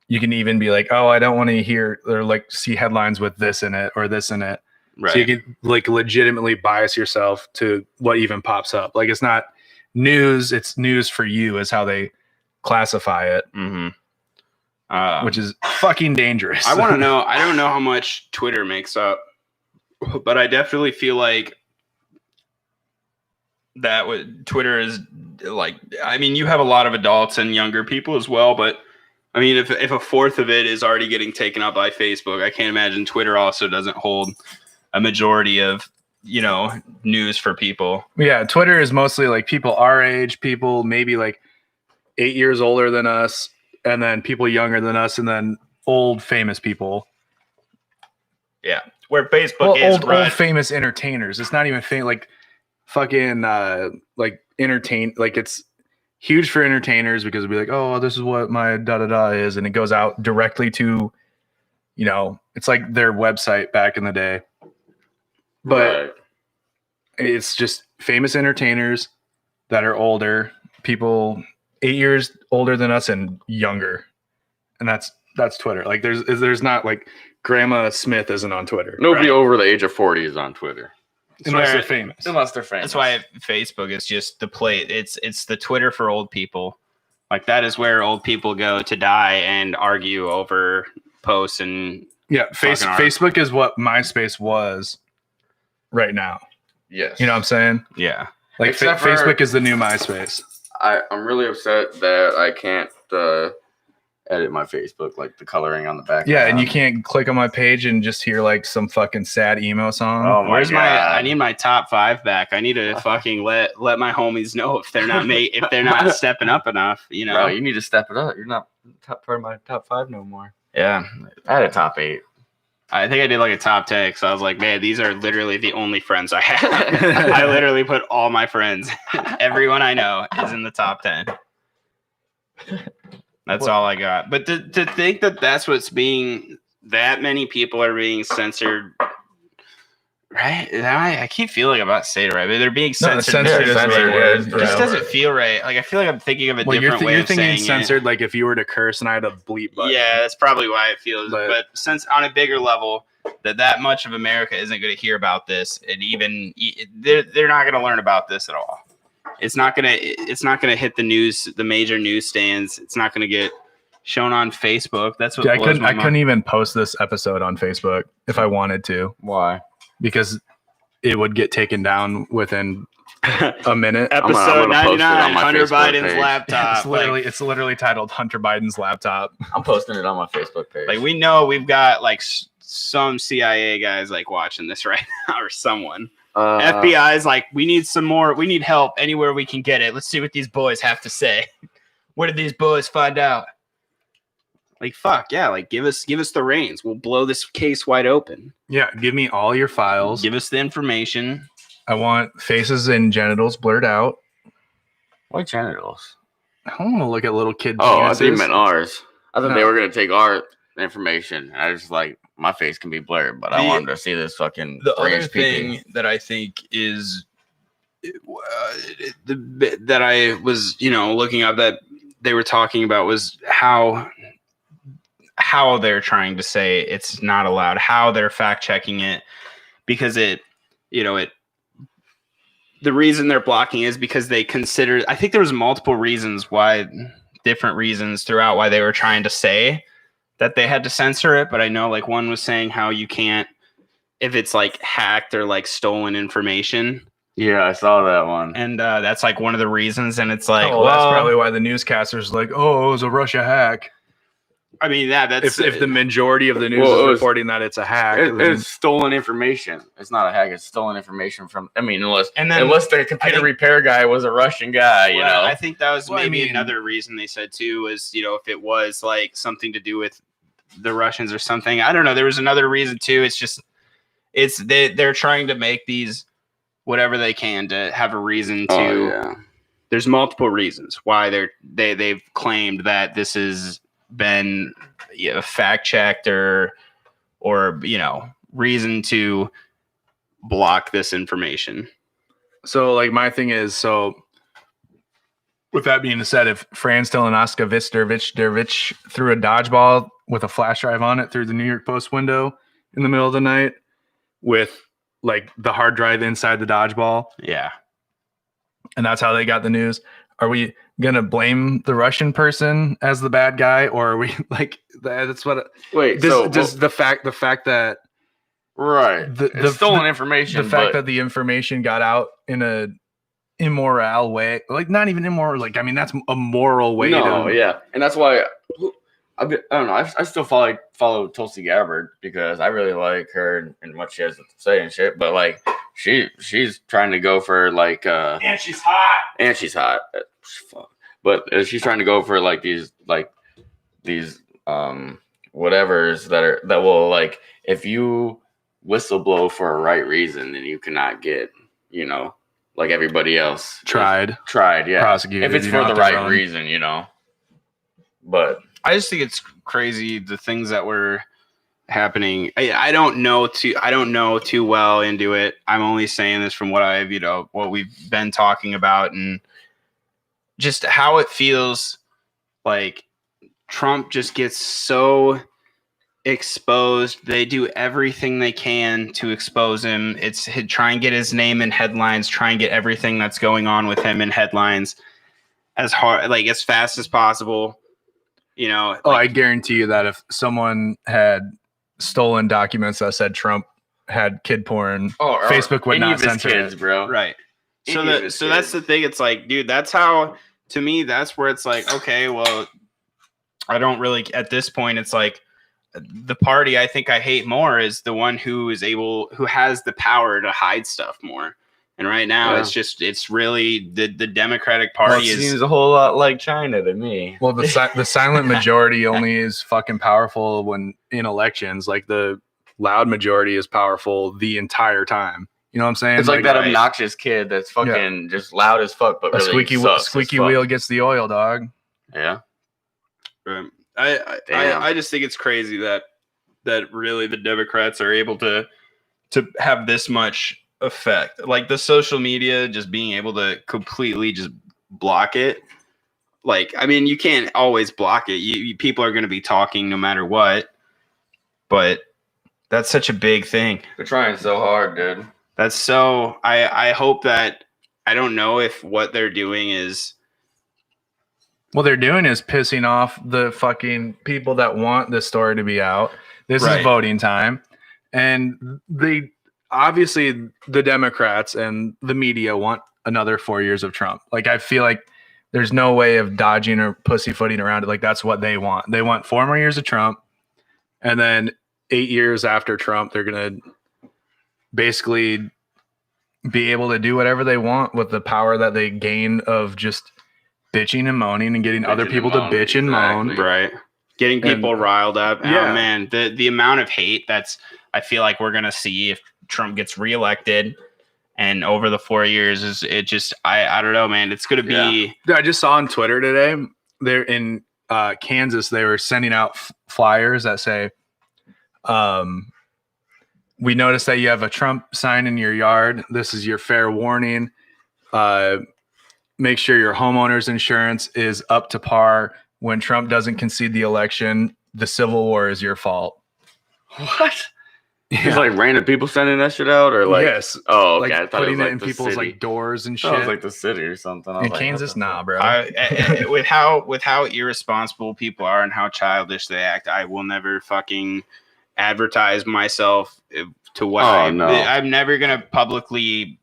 you can even be like, oh, I don't want to hear or like see headlines with this in it or this in it. Right. So you can like legitimately bias yourself to what even pops up. Like it's not news, it's news for you is how they classify it. Mm-hmm. Which is fucking dangerous. I want to know. I don't know how much Twitter makes up, but I definitely feel like Twitter is like, I mean, you have a lot of adults and younger people as well, but I mean, if a fourth of it is already getting taken up by Facebook, I can't imagine Twitter also doesn't hold a majority of, news for people. Yeah. Twitter is mostly like people our age, people maybe like 8 years older than us, and then people younger than us, and then old famous people. Yeah. Where Facebook is old famous entertainers. It's not even like fucking like entertain, like it's huge for entertainers because it'll be like, oh, this is what my da is, and it goes out directly to, it's like their website back in the day. But it's just famous entertainers that are older, people 8 years older than us and younger, and that's Twitter. Like there's not like Grandma Smith isn't on Twitter. Nobody over the age of 40 is on Twitter. Unless they're famous. That's why Facebook is just the plate. It's the Twitter for old people. Like that is where old people go to die and argue over posts and Facebook is what MySpace was right now. Yes. You know what I'm saying? Yeah. Like Facebook is the new MySpace. I'm really upset that I can't edit my Facebook, like the coloring on the back. Yeah, and you can't click on my page and just hear like some fucking sad emo song. Oh my God. I need my top 5 back. I need to fucking let my homies know if they're not stepping up enough. Bro, you need to step it up. You're not top part of my top 5 no more. Yeah, I had a top 8. I think I did like a top 10 because I was like, man, these are literally the only friends I have. I literally put all my friends, everyone I know, is in the top 10. That's all I got. But to think that that's what's being, that many people are being censored, right? I keep feeling about to say it right, but they're being censored. No, censored is the right word. It just doesn't feel right. Like I feel like I'm thinking of a different way you're of thinking saying censored it. like if you were to curse and I had a bleep button. Yeah, that's probably why it feels. But since on a bigger level, that much of America isn't going to hear about this, and even they're not going to learn about this at all. It's not gonna hit the news, the major newsstands. It's not gonna get shown on Facebook. That's what I couldn't even post this episode on Facebook if I wanted to. Why? Because it would get taken down within a minute. I'm Episode gonna post it on 99, my Hunter Facebook Biden's page. laptop. It's literally titled Hunter Biden's laptop. I'm posting it on my Facebook page. Like we know we've got like some CIA guys like watching this right now, or someone. FBI's like, we need some more. We need help anywhere we can get it. Let's see what these boys have to say. What did these boys find out? Like, fuck yeah! Like, give us the reins. We'll blow this case wide open. Yeah, give me all your files. Give us the information. I want faces and genitals blurred out. Why genitals? I don't want to look at little kid Oh, I penises. think you meant ours. I thought they No. were gonna take our information. I was like, my face can be blurred, but I The- want them to see this fucking. The other range thing that I think is that I was, looking up that they were talking about was how they're trying to say it's not allowed, how they're fact checking it, because the reason they're blocking is because they consider, I think there was multiple reasons different reasons throughout why they were trying to say that they had to censor it. But I know like one was saying how you can't, if it's like hacked or like stolen information. Yeah, I saw that one. And that's like one of the reasons. And it's like, Well, that's probably why the newscasters like, oh, it was a Russia hack. I mean, that's If the majority of the news Well, it is was- reporting that it's a hack, then- It's stolen information. It's not a hack. It's stolen information from. I mean, unless And then- the computer repair guy was a Russian guy, you Well, know. I think that was Well, I maybe mean- another reason they said too was, if it was like something to do with the Russians or something. I don't know. There was another reason too. It's just, they're trying to make these whatever they can to have a reason to. Oh, yeah. There's multiple reasons why they've claimed that this has been fact checked or reason to block this information. So, like, my thing is, with that being said, if Franz Tilanaska Vistovic threw a dodgeball with a flash drive on it through the New York Post window in the middle of the night with, like, the hard drive inside the dodgeball, Yeah. and that's how they got the news, are we going to blame the Russian person as the bad guy, or are we, like, that's what... Wait, the fact that... right. The It's stolen information. The fact but that the information got out in a immoral way, like not even immoral, like I mean that's a moral way. yeah, and that's why I don't know. I still follow Tulsi Gabbard because I really like her and what she has to say and shit. But like she's trying to go for like And she's hot. Fuck. But she's trying to go for like these whatevers that will like if you whistleblow for a right reason, then you cannot get like everybody else tried, yeah, prosecuted. if it's you for don't the have to right run. reason, But I just think it's crazy the things that were happening. I don't know too well into it. I'm only saying this from what what we've been talking about and just how it feels like Trump just gets so exposed. They do everything they can to expose him. It's try and get his name in headlines, try and get everything that's going on with him in headlines as fast as possible. I guarantee you that if someone had stolen documents that said Trump had kid porn, Facebook would not censor kids, it. bro. Right. So Any of his that's kids. the thing. It's like, dude, that's how, to me, that's where it's like, okay, well, I don't really, at this point, it's like the party I think I hate more is the one who has the power to hide stuff more. And right now it's really the Democratic Well, Party it is seems a whole lot like China to me. Well, the silent majority only is fucking powerful when in elections. Like the loud majority is powerful the entire time. You know what I'm saying? It's like that right. obnoxious kid that's fucking just loud as fuck, but a really sucks as squeaky fuck. wheel gets the oil, dog. Yeah. I just think it's crazy that really the Democrats are able to have this much effect. Like the social media just being able to completely just block it. Like, I mean, you can't always block it. People are going to be talking no matter what. But that's such a big thing. They're trying so hard, dude. That's so I hope that I don't know if what they're doing is What they're doing is pissing off the fucking people that want this story to be out. This Right. is voting time. And obviously the Democrats and the media want another 4 years of Trump. Like, I feel like there's no way of dodging or pussyfooting around it. Like, that's what they want. They want 4 more years of Trump, and then 8 years after Trump, they're gonna basically be able to do whatever they want with the power that they gain of just bitching and moaning and getting other people to bitch and moan. Right. Getting people riled up. Yeah. Oh man, the amount of hate that's I feel like we're gonna see if Trump gets reelected and over the 4 years is it just I don't know, man. It's gonna be I just saw on Twitter today, they're in Kansas, they were sending out flyers that say, we noticed that you have a Trump sign in your yard. This is your fair warning. Make sure your homeowner's insurance is up to par. When Trump doesn't concede the election, the Civil War is your fault. What? Yeah. It's like random people sending that shit out, or like yes. Oh, okay. Like I thought putting it was like in the people's city. like doors and That was shit. like the city or something. I was In like, Kansas, nah, bro. with how irresponsible people are and how childish they act, I will never fucking advertise myself to what I'm never gonna publicly.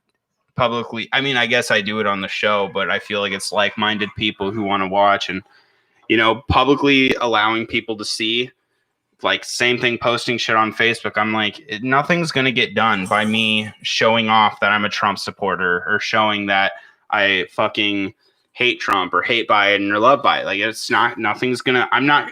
I mean, I guess I do it on the show, but I feel like it's like-minded people who want to watch and publicly allowing people to see. Like same thing, posting shit on Facebook. I'm like, nothing's gonna get done by me showing off that I'm a Trump supporter or showing that I fucking hate Trump or hate Biden or love Biden. Like it's not. Nothing's gonna. I'm not.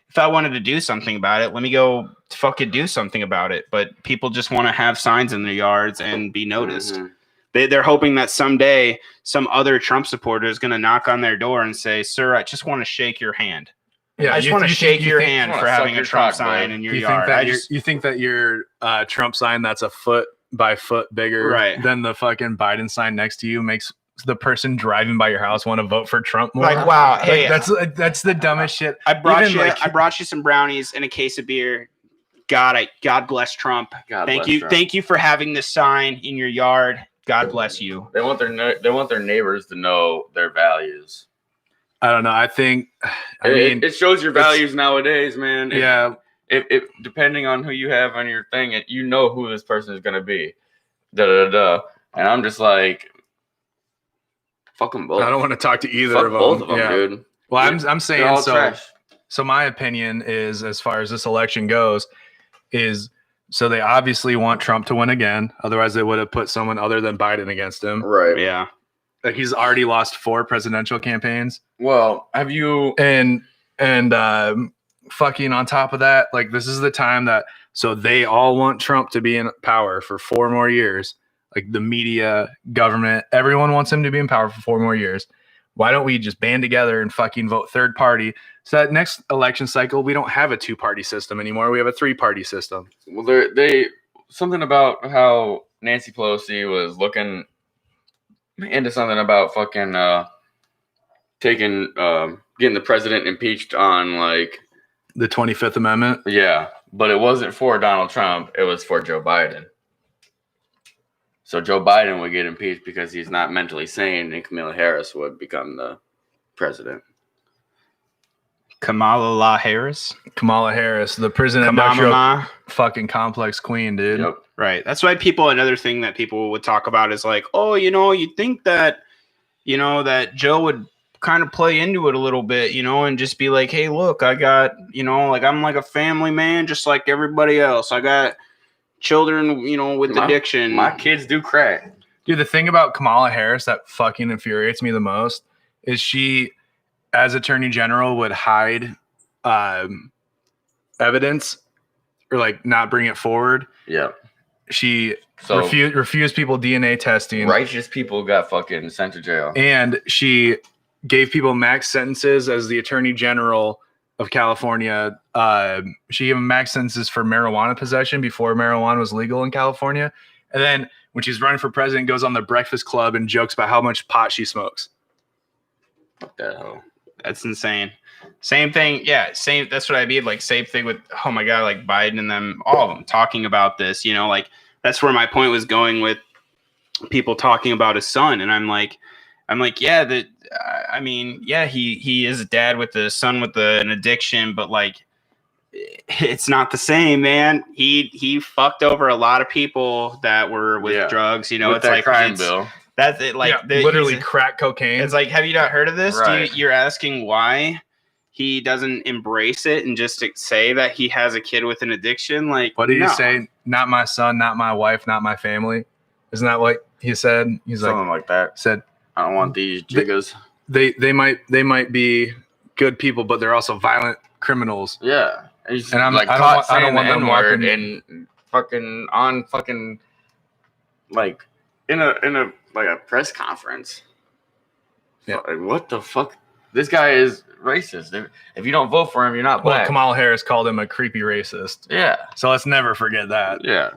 If I wanted to do something about it, let me go fucking do something about it. But people just want to have signs in their yards and be noticed. Mm-hmm. They're hoping that someday some other Trump supporter is going to knock on their door and say, "Sir, I just want to shake your hand. Yeah, I just want to shake your hand for having a Trump cock, sign bro. in your yard." You think that your Trump sign that's a foot by foot bigger Right. than the fucking Biden sign next to you makes the person driving by your house want to vote for Trump more? Like, wow, Like, hey, that's the dumbest shit. I brought Even, you. like- I brought you some brownies and a case of beer. God bless Trump. Thank you. Trump. Thank you for having this sign in your yard. God bless you. They want their neighbors to know their values. I don't know. I think. It shows your values nowadays, man. Yeah. If depending on who you have on your thing, you know who this person is gonna be. And I'm just like, fuck them both. I don't want to talk to either Fuck of them. both of them, Yeah. dude. Well, I'm They're saying all so. trash. So my opinion is, as far as this election goes, is so they obviously want Trump to win again. Otherwise, they would have put someone other than Biden against him. Right. Yeah. Like, he's already lost 4 presidential campaigns, Well, have you? and fucking on top of that, like, this is the time that so they all want Trump to be in power for 4 more years. Like, the media, government, everyone wants him to be in power for 4 more years. Why don't we just band together and fucking vote third party? So that next election cycle, we don't have a 2-party system anymore. We have a 3-party system. Well, they something about how Nancy Pelosi was looking into something about fucking getting the president impeached on like The 25th Amendment. but it wasn't for Donald Trump. It was for Joe Biden. So Joe Biden would get impeached because he's not mentally sane, and Kamala Harris would become the president. Kamala Harris. Kamala Harris, the prison industrial fucking complex queen, dude. Yep. Right. That's why another thing that people would talk about is like, oh, you think that, that Joe would kind of play into it a little bit, and just be like, hey, look, I got, like, I'm like a family man, just like everybody else. I got children, with addiction. My kids do crack. Dude, the thing about Kamala Harris that fucking infuriates me the most is she, as Attorney General, would hide evidence or like not bring it forward. Yeah. She refused people DNA testing. Righteous people got fucking sent to jail. And she gave people max sentences as the Attorney General of California. She gave them max sentences for marijuana possession before marijuana was legal in California. And then when she's running for president, goes on the Breakfast Club and jokes about how much pot she smokes. Fuck that hoe. That's insane. Same thing. Yeah. Same. That's what I mean. Like, same thing with, oh my God, like Biden and them, all of them talking about this, like that's where my point was going with people talking about his son. And I'm like, yeah, he is a dad with a son with an addiction, but like, it's not the same, man. He fucked over a lot of people that were with drugs. You know, With it's that like crime bill. That's it. Like literally crack cocaine. It's like, have you not heard of this? Right. You're asking why he doesn't embrace it and just say that he has a kid with an addiction. Like, what did he say? Not my son, not my wife, not my family. Isn't that what he said? He's Something like that. Said, I don't want these jiggas. They might be good people, but they're also violent criminals. Yeah. And I'm like, I don't want them N-word walking and fucking like in a like a press conference. Yeah. Like, what the fuck? This guy is racist. If you don't vote for him, you're not black. Well, Kamala Harris called him a creepy racist. Yeah. So let's never forget that. Yeah.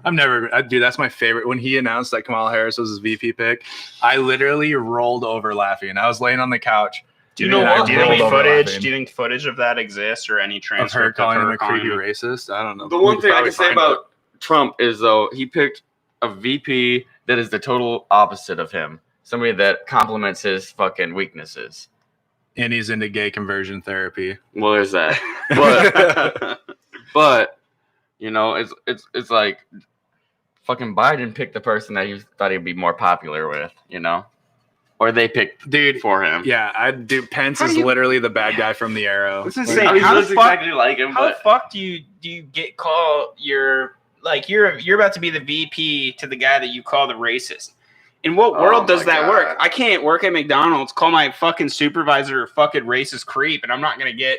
Dude, that's my favorite. When he announced that Kamala Harris was his VP pick, I literally rolled over laughing. I was laying on the couch. Do you think footage of that exists or any transcript of her calling him a creepy racist? I don't know. The one thing I can say about Trump is, though, he picked a VP that is the total opposite of him. Somebody that complements his fucking weaknesses. And he's into gay conversion therapy. Well, there's that. But you know, it's like fucking Biden picked the person that he thought he'd be more popular with, you know? Or they picked for him. Yeah, Pence is literally the bad guy from the Arrow. It's insane. How the fuck exactly like him? How the fuck do you get called you're about to be the VP to the guy that you call the racist? In what world does that work? I can't work at McDonald's, call my fucking supervisor a fucking racist creep, and I'm not gonna get,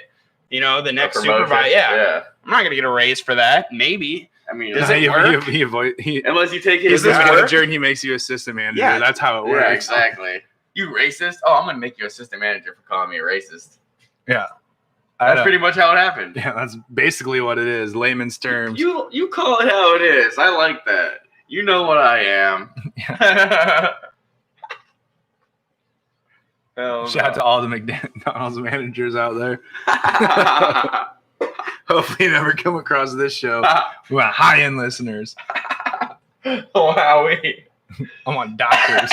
the next supervisor. Yeah, I'm not gonna get a raise for that. Maybe. I mean, does it work? Unless you take his manager and he makes you assistant manager. Yeah, that's how it works. Yeah, exactly. You racist? Oh, I'm gonna make you assistant manager for calling me a racist. Yeah. That's pretty much how it happened. Yeah, that's basically what it is, layman's terms. You call it how it is. I like that. You know what I am. Shout out to all the McDonald's managers out there. Hopefully, you never come across this show. We want high-end listeners. Wowie. I want doctors.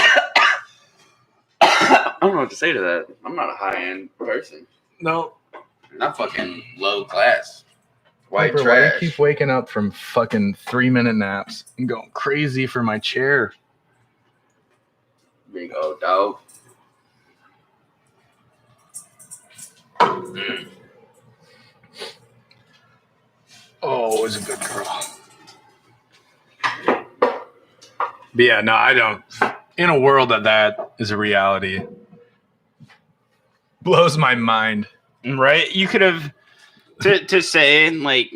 I don't know what to say to that. I'm not a high-end person. No. I'm fucking low class. White Piper, trash. why do you keep waking up from fucking 3-minute naps and going crazy for my chair? Big old dog. Oh, it was a good girl. But yeah, no, I don't. In a world that is a reality, blows my mind. Right? You could have to say, like,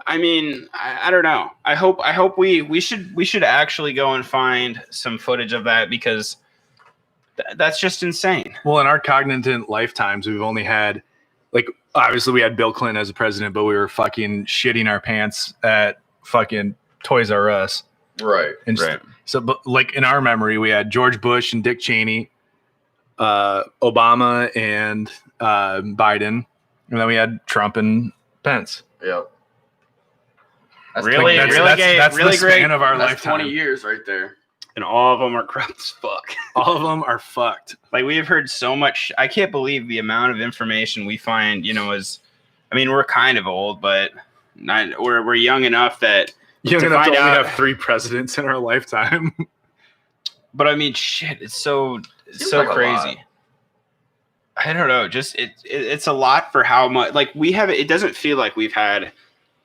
I mean, I don't know. I hope we should actually go and find some footage of that, because that's just insane. Well, in our cognizant lifetimes, we've only had, like, obviously we had Bill Clinton as a president, but we were fucking shitting our pants at fucking Toys R Us. Right. Right. So, but like in our memory, we had George Bush and Dick Cheney, Obama and Biden, and then we had Trump and Pence. Yep. That's really the span of our lifetime. 20 years right there. And all of them are corrupt as fuck. All of them are fucked. Like, we have heard so much. I can't believe the amount of information we find, we're kind of old, but we're young enough that young enough to only have 3 presidents in our lifetime. But I mean, shit, it's so like crazy. I don't know. Just it's a lot for how much, like, we have. It doesn't feel like we've had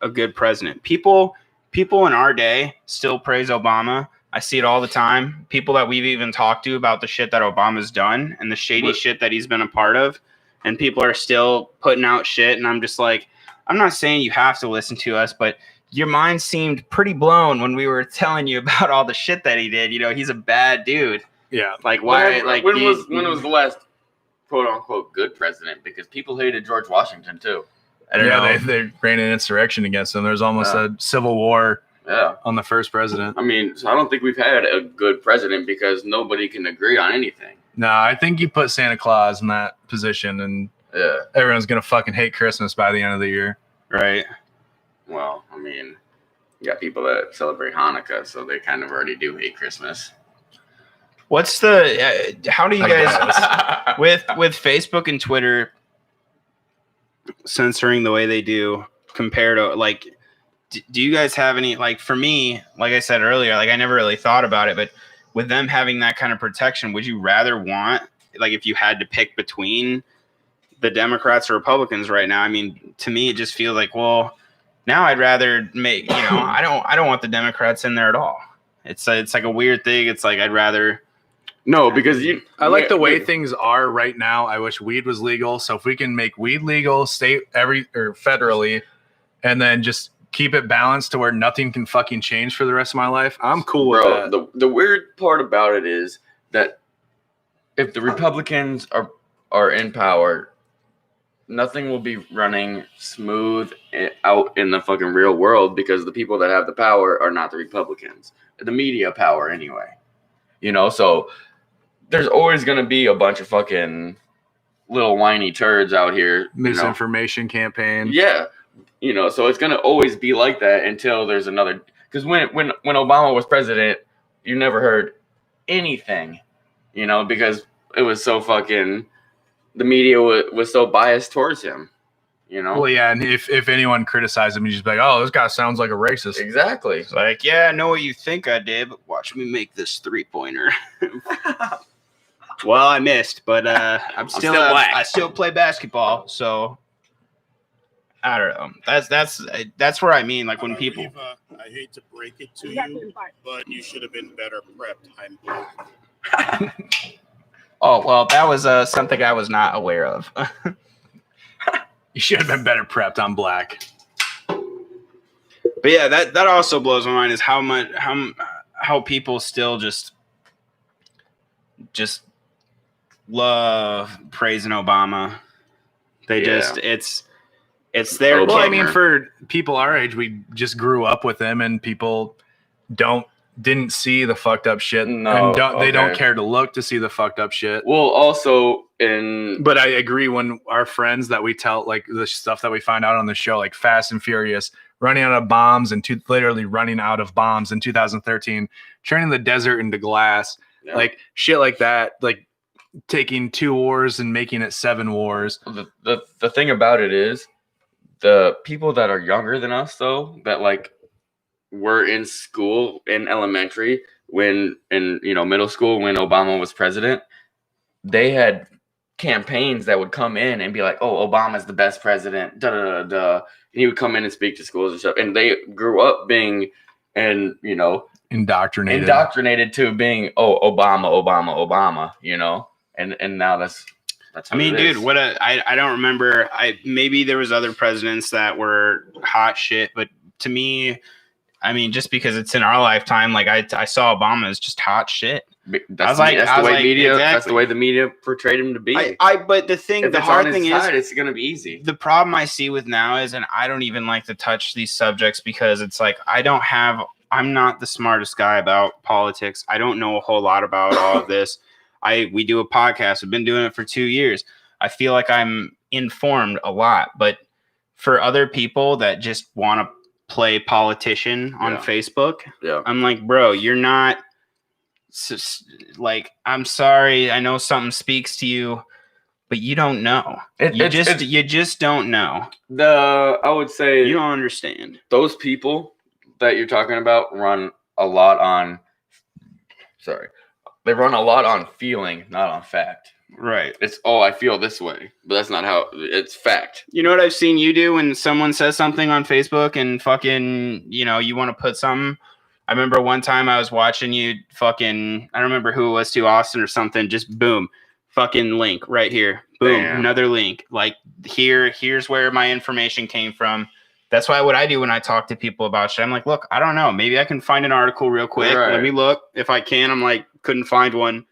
a good president. People in our day still praise Obama. I see it all the time. People that we've even talked to about the shit that Obama's done and the shady shit that he's been a part of, and people are still putting out shit. And I'm just like, I'm not saying you have to listen to us, but your mind seemed pretty blown when we were telling you about all the shit that he did. He's a bad dude. Yeah. Like, why? When was the last quote unquote good president? Because people hated George Washington too. I don't know. They ran an insurrection against him. There's almost a civil war. Yeah. On the first president. I mean, so I don't think we've had a good president because nobody can agree on anything. No, I think you put Santa Claus in that position, and everyone's gonna fucking hate Christmas by the end of the year. Right. Well, I mean, you got people that celebrate Hanukkah, so they kind of already do hate Christmas. What's how do you guys with Facebook and Twitter? censoring the way they do compared to like, do you guys have any, like, for me, like I said earlier, like I never really thought about it, but with them having that kind of protection, would you rather want, like, if you had to pick between the Democrats or Republicans right now? I mean, to me, it just feels like, well, now I'd rather make, I don't want the Democrats in there at all. It's like a weird thing. It's like, I'd rather. No, because I like the way things are right now. I wish weed was legal. So if we can make weed legal federally, and then just keep it balanced to where nothing can fucking change for the rest of my life, I'm cool with that. The weird part about it is that if the Republicans are in power, nothing will be running smooth out in the fucking real world because the people that have the power are not the Republicans. The media power, anyway. So there's always going to be a bunch of fucking little whiny turds out here. Misinformation campaign. Yeah. So it's going to always be like that until there's another. Because when Obama was president, you never heard anything, because it was so fucking. The media was so biased towards him, Well, yeah, and if anyone criticized him, you just be like, oh, this guy sounds like a racist. Exactly. It's like, yeah, I know what you think I did, but watch me make this 3-pointer. Well, I missed, but I'm still black. I still play basketball, so I don't know. That's where I mean, like when people. I hate to break it to you, but you should have been better prepped. I'm black. Oh, well, that was something I was not aware of. You should have been better prepped. I'm black. But yeah, that also blows my mind is how people still just love praising Obama. They just it's their. Well, I mean, for people our age, we just grew up with him, and people didn't see the fucked up shit, and they don't care to look to see the fucked up shit. Well, also but I agree when our friends that we tell, like the stuff that we find out on the show, like Fast and Furious, running out of bombs and literally running out of bombs in 2013, turning the desert into glass, like shit like that, like taking 2 wars and making it 7 wars. The thing about it is the people that are younger than us, though, that like were in school in elementary in middle school when Obama was president, they had campaigns that would come in and be like, oh, Obama's the best president, da da da da. And he would come in and speak to schools and stuff. And they grew up being indoctrinated to being, oh, Obama, and now that's I mean, dude, I don't remember. Maybe there was other presidents that were hot shit, but to me, I mean, just because it's in our lifetime, like I saw Obama as just hot shit. That's the way the media portrayed him to be. But the hard thing is, it's gonna be easy. The problem I see with now is, and I don't even like to touch these subjects because it's like I'm not the smartest guy about politics. I don't know a whole lot about all of this. We do a podcast. I've been doing it for 2 years. I feel like I'm informed a lot, but for other people that just want to play politician on Facebook, I'm like, bro, you're not. Like, I'm sorry, I know something speaks to you, but you don't know. You just don't know. I would say you don't understand. Those people that you're talking about run a lot on. They run a lot on feeling, not on fact. Right. It's I feel this way, but that's not how it's fact. You know what I've seen you do when someone says something on Facebook and fucking, you want to put something. I remember one time I was watching you fucking, I don't remember who it was, to Austin or something, just boom, fucking link right here. Boom, another link. Like here's where my information came from. That's what I do when I talk to people about shit. I'm like, look, I don't know. Maybe I can find an article real quick. Right. Let me look. If I can, I'm like, couldn't find one.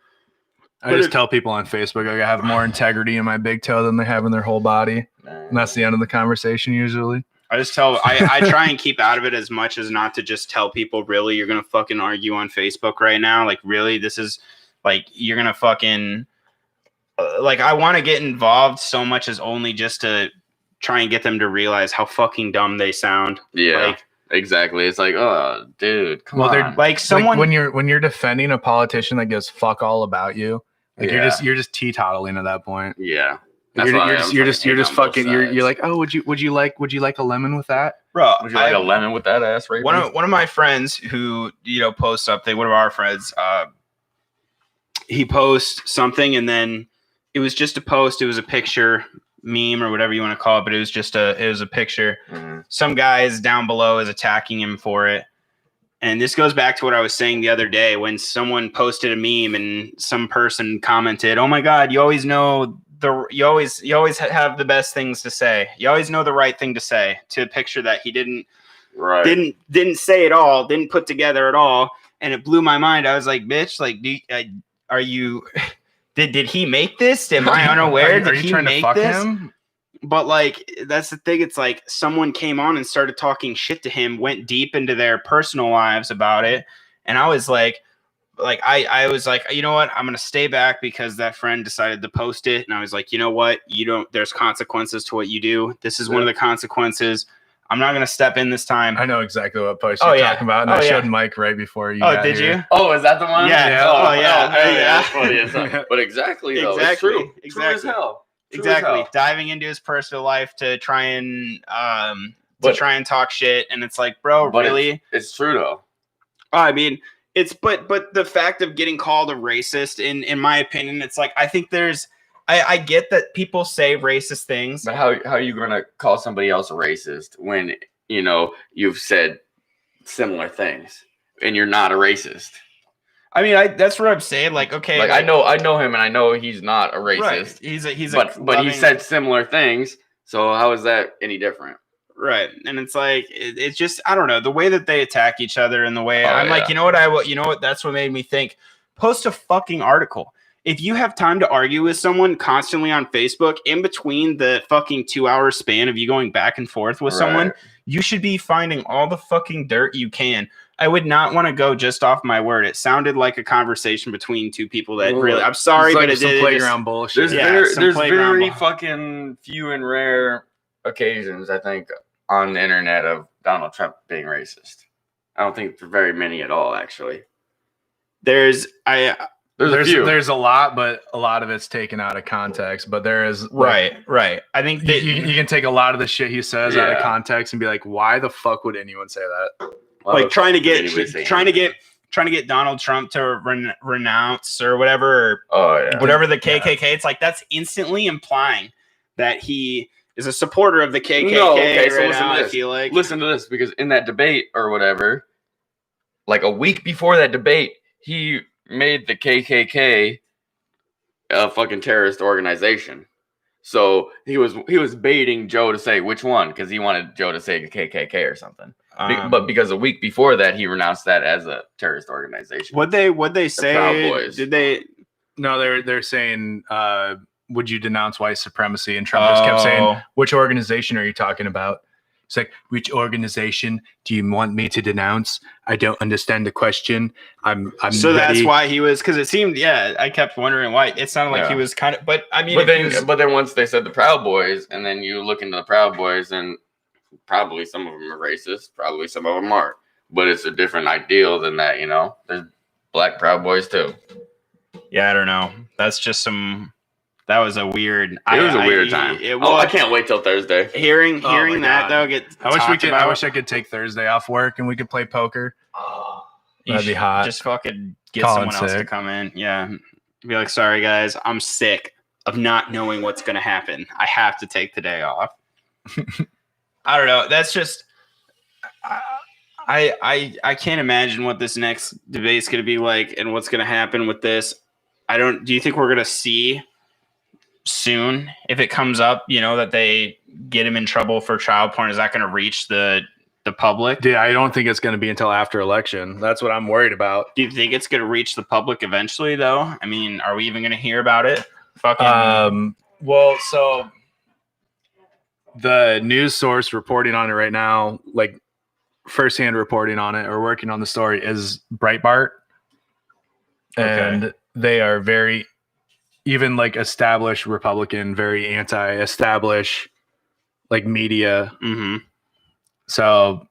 I just tell people on Facebook I have more integrity in my big toe than they have in their whole body. And that's the end of the conversation usually. I try and keep out of it as much as not to just tell people, really, you're going to fucking argue on Facebook right now. Like, really, this is like, you're going to fucking, like, I want to get involved so much as only just to try and get them to realize how fucking dumb they sound. Yeah, like, exactly. It's like, oh, dude, come on. They're like someone, like when you're defending a politician that gives fuck all about you, like you're just teetotaling at that point. Yeah. That's You're, why you're I'm just you're just you're fucking just hating on both fucking you're sides. like, oh, would you like a lemon with that? Bro, Would you like a lemon with that ass, Raven? one of my friends who posts something. One of our friends, he posts something, and then it was just a post. It was a picture, meme, or whatever you want to call it, but it was a picture. Mm-hmm. Some guys down below is attacking him for it. And this goes back to what I was saying the other day when someone posted a meme and some person commented, "Oh my God, you always know you always have the best things to say. You always know the right thing to say." To a picture that he didn't say at all, didn't put together at all, and it blew my mind. I was like, "Bitch, like, are you? Did he make this? Am I unaware? Are you Did he trying to make fuck this?" him? But like, that's the thing. It's like someone came on and started talking shit to him, went deep into their personal lives about it. And I was like, I was like, you know what? I'm going to stay back because that friend decided to post it. And I was like, you know what? There's consequences to what you do. This is one of the consequences. I'm not going to step in this time. I know exactly what post you're talking about. And I showed Mike right before you got did here. you? Oh, is that the one? Yeah. Oh, yeah. That's funny as hell. But exactly, though. It's Exactly. true. Exactly. True as hell. Exactly. Diving into his personal life to try and talk shit. And it's like, bro, really? It's true, though. I mean, but the fact of getting called a racist, in my opinion, it's like, I think I get that people say racist things. But how are you going to call somebody else a racist when, you've said similar things and you're not a racist? I mean, that's what I'm saying. Like, okay, like I know him, and I know he's not a racist. Right. But he said similar things. So how is that any different? Right. And it's like, it's just, I don't know, the way that they attack each other and the way like, you know what, that's what made me think, post a fucking article. If you have time to argue with someone constantly on Facebook in between the fucking 2-hour span of you going back and forth with someone, you should be finding all the fucking dirt you can. I would not want to go just off my word. It sounded like a conversation between two people that really, I'm sorry, but it did. Playground bullshit. There's very fucking few and rare occasions, I think, on the internet of Donald Trump being racist. I don't think very many at all, actually. There's a few. There's a lot, but a lot of it's taken out of context. But there is right. I think that you can take a lot of the shit he says out of context and be like, why the fuck would anyone say that? Like trying to get Donald Trump to renounce or whatever, whatever the KKK. It's like that's instantly implying that he is a supporter of the KKK. No, okay, so I feel like listen to this, because in that debate or whatever, like a week before that debate, he made the KKK a fucking terrorist organization. So he was baiting Joe to say which one, because he wanted Joe to say the KKK or something. But because a week before that, he renounced that as a terrorist organization. What'd they say? Proud Boys. Did they? No, they're saying, would you denounce white supremacy? And Trump just kept saying, which organization are you talking about? It's like, which organization do you want me to denounce? I don't understand the question. I'm so ready. That's why he was, because it seemed, I kept wondering why. It sounded like he was kind of, but I mean, but then once they said the Proud Boys, and then you look into the Proud Boys, and probably some of them are racist, probably some of them aren't, but it's a different ideal than that. There's black Proud Boys too. Yeah, I don't know. That's just that was a weird. It was a weird time. I can't wait till Thursday. Hearing that though, I wish I could take Thursday off work and we could play poker. That'd be hot. Just fucking get someone else to come in. Yeah, be like, sorry guys, I'm sick of not knowing what's gonna happen. I have to take the day off. I don't know. That's just. I can't imagine what this next debate's gonna be like and what's gonna happen with this. Do you think we're gonna see soon if it comes up, that they get him in trouble for child porn? Is that going to reach the public? Yeah, I don't think it's going to be until after election. That's what I'm worried about. Do you think it's going to reach the public eventually, though? I mean, are we even going to hear about it? Well, so the news source reporting on it right now, like firsthand reporting on it or working on the story, is Breitbart. And they are very, even like established Republican, very anti-establish like media. Mm-hmm. So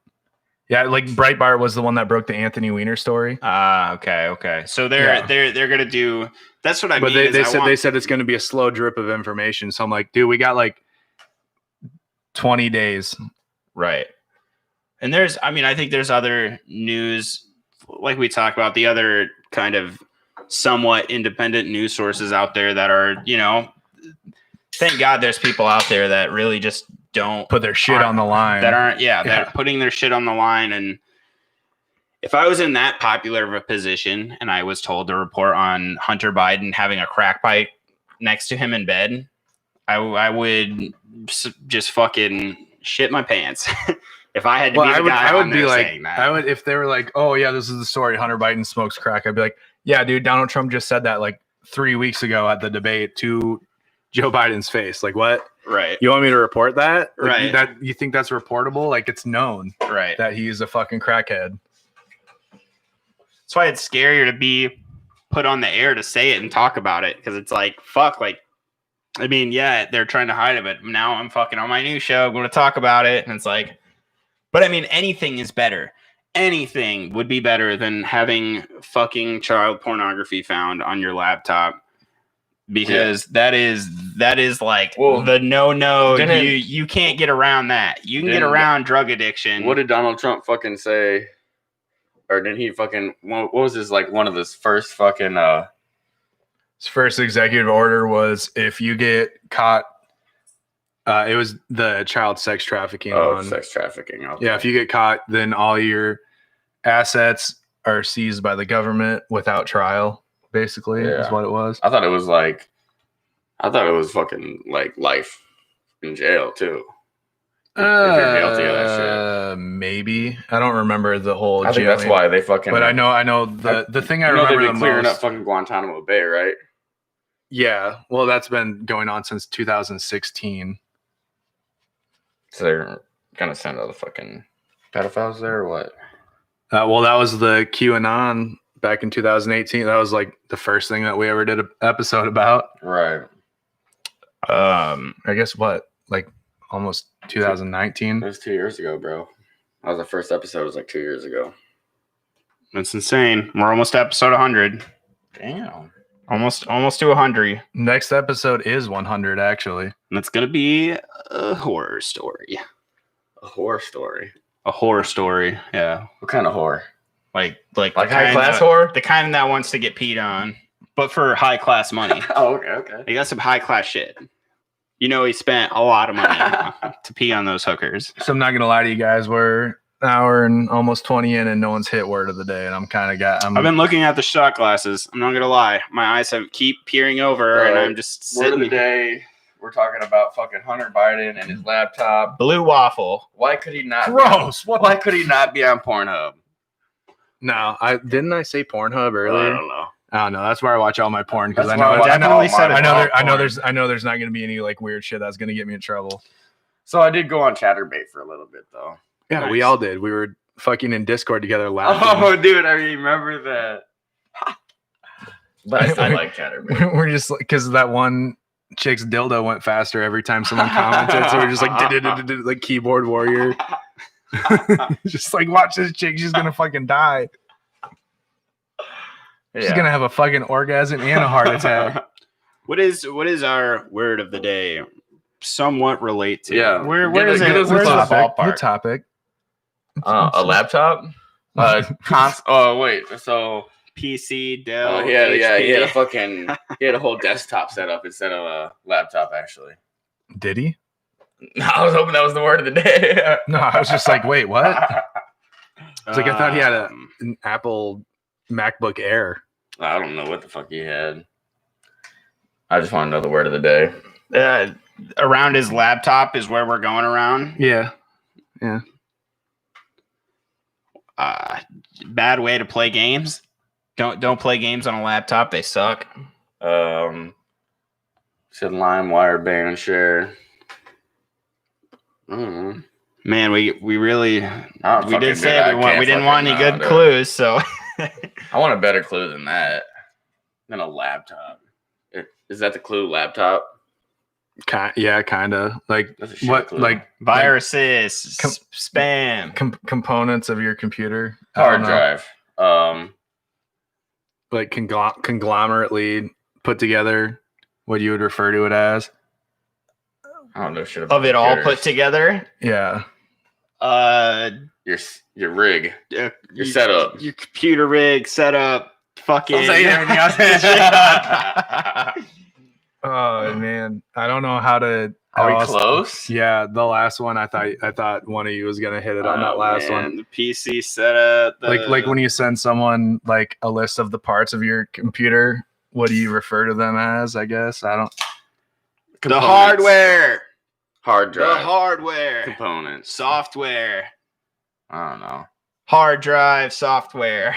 yeah, like Breitbart was the one that broke the Anthony Weiner story. Okay. So they're gonna do That's what I But mean. they said it's going to be a slow drip of information. So I'm like, dude, we got like 20 days. Right. And I think there's other news, like we talked about, the other kind of somewhat independent news sources out there that are, thank God there's people out there that really just don't put their shit on the line. That are putting their shit on the line. And if I was in that popular of a position and I was told to report on Hunter Biden having a crack pipe next to him in bed, I would just fucking shit my pants. If I had to be the guy I would on be there like, saying that. I would, if they were like, oh yeah, this is the story, Hunter Biden smokes crack. I'd be like, yeah, dude, Donald Trump just said that like 3 weeks ago at the debate to Joe Biden's face. Like, what? Right. You want me to report that? Like, Right. That you think that's reportable? Like, it's known, Right. that he's a fucking crackhead. That's why it's scarier to be put on the air to say it and talk about it, because it's like, fuck, like, I mean, yeah, they're trying to hide it, but now I'm fucking on my new show, I'm going to talk about it, and it's like, but I mean, anything is better. Anything would be better than having fucking child pornography found on your laptop, because that is like the no. You can't get around that. You can get around drug addiction. What did Donald Trump fucking say? Or did he fucking, what was his, like, one of his first fucking, His first executive order was if you get caught, it was the child sex trafficking. Sex trafficking. Okay. Yeah, if you get caught, then all your assets are seized by the government without trial, basically, is what it was. I thought it was fucking, like, life in jail, too. If you're guilty of that shit. Maybe. I don't remember the whole I think that's why they fucking... But I know the thing I remember they've been clearing most, up fucking Guantanamo Bay, right? Yeah, well, that's been going on since 2016. So they're gonna send all the fucking pedophiles there, or what? Well, that was the QAnon back in 2018. That was like the first thing that we ever did an episode about. Right. I guess what, like almost 2019. It was 2 years ago, bro. That was the first episode. It was like 2 years ago. That's insane. We're almost to episode 100. Damn. Almost to 100. Next episode is 100, actually. And it's gonna be a horror story. A horror story. A horror story. Yeah. What kind of horror? Like high class horror? The kind that wants to get peed on, but for high class money. Oh, okay. He got some high class shit. He spent a lot of money to pee on those hookers. So I'm not gonna lie to you guys, we're an hour and almost 20 in, and no one's hit word of the day, and I've been looking at the shot glasses. I'm not gonna lie, my eyes keep peering over, and I'm just sitting. Word of the day. We're talking about fucking Hunter Biden and his laptop. Blue waffle. Why could he not? Gross. Why could he not be on Pornhub? No, didn't I say Pornhub earlier? I don't know. I don't know. That's where I watch all my porn, because I know there's not going to be any like weird shit that's going to get me in trouble. So I did go on Chatterbait for a little bit though. Yeah, Nice. We all did. We were fucking in Discord together laughing. Oh, dude, I remember that. But I still like Chatterbait. We're just like, because that one chick's dildo went faster every time someone commented, so we're just like like keyboard warrior. Just like, watch this chick, she's gonna fucking die. She's gonna have a fucking orgasm and a heart attack. What is our word of the day? Somewhat relate to. Yeah. Where is Get it? us Where's the The ballpark? topic. A laptop? Oh wait, so PC, Dell. he had HP. he had a whole desktop set up instead of a laptop actually. Did he? I was hoping that was the word of the day. No, I was just like, wait, what? It's like I thought he had an Apple MacBook Air. I don't know what the fuck he had. I just want to know the word of the day. Around his laptop is where we're going around. Yeah. Bad way to play games. Don't play games on a laptop. They suck. Said LimeWire ban and share. Man, we really we did say we didn't want any good dude. clues, so I want a better clue than that. Than a laptop. Is that the clue? Laptop? Yeah, kind of. Like That's a shit what? clue. Like viruses, spam, components of your computer. I Hard don't know. drive. Like conglomerately put together, what you would refer to it as? I don't know shit about Of it all computers. put together. Yeah. Your rig, your setup, your computer rig setup, fucking. Don't say everything else. Oh man, I don't know how to. Are we how else- close? Yeah, the last one. I thought one of you was gonna hit it on that last one. The PC setup. Like when you send someone like a list of the parts of your computer, what do you refer to them as? I guess I don't. the Components. hardware, Hard the drive, hardware, components. software, I don't know. hard drive, software,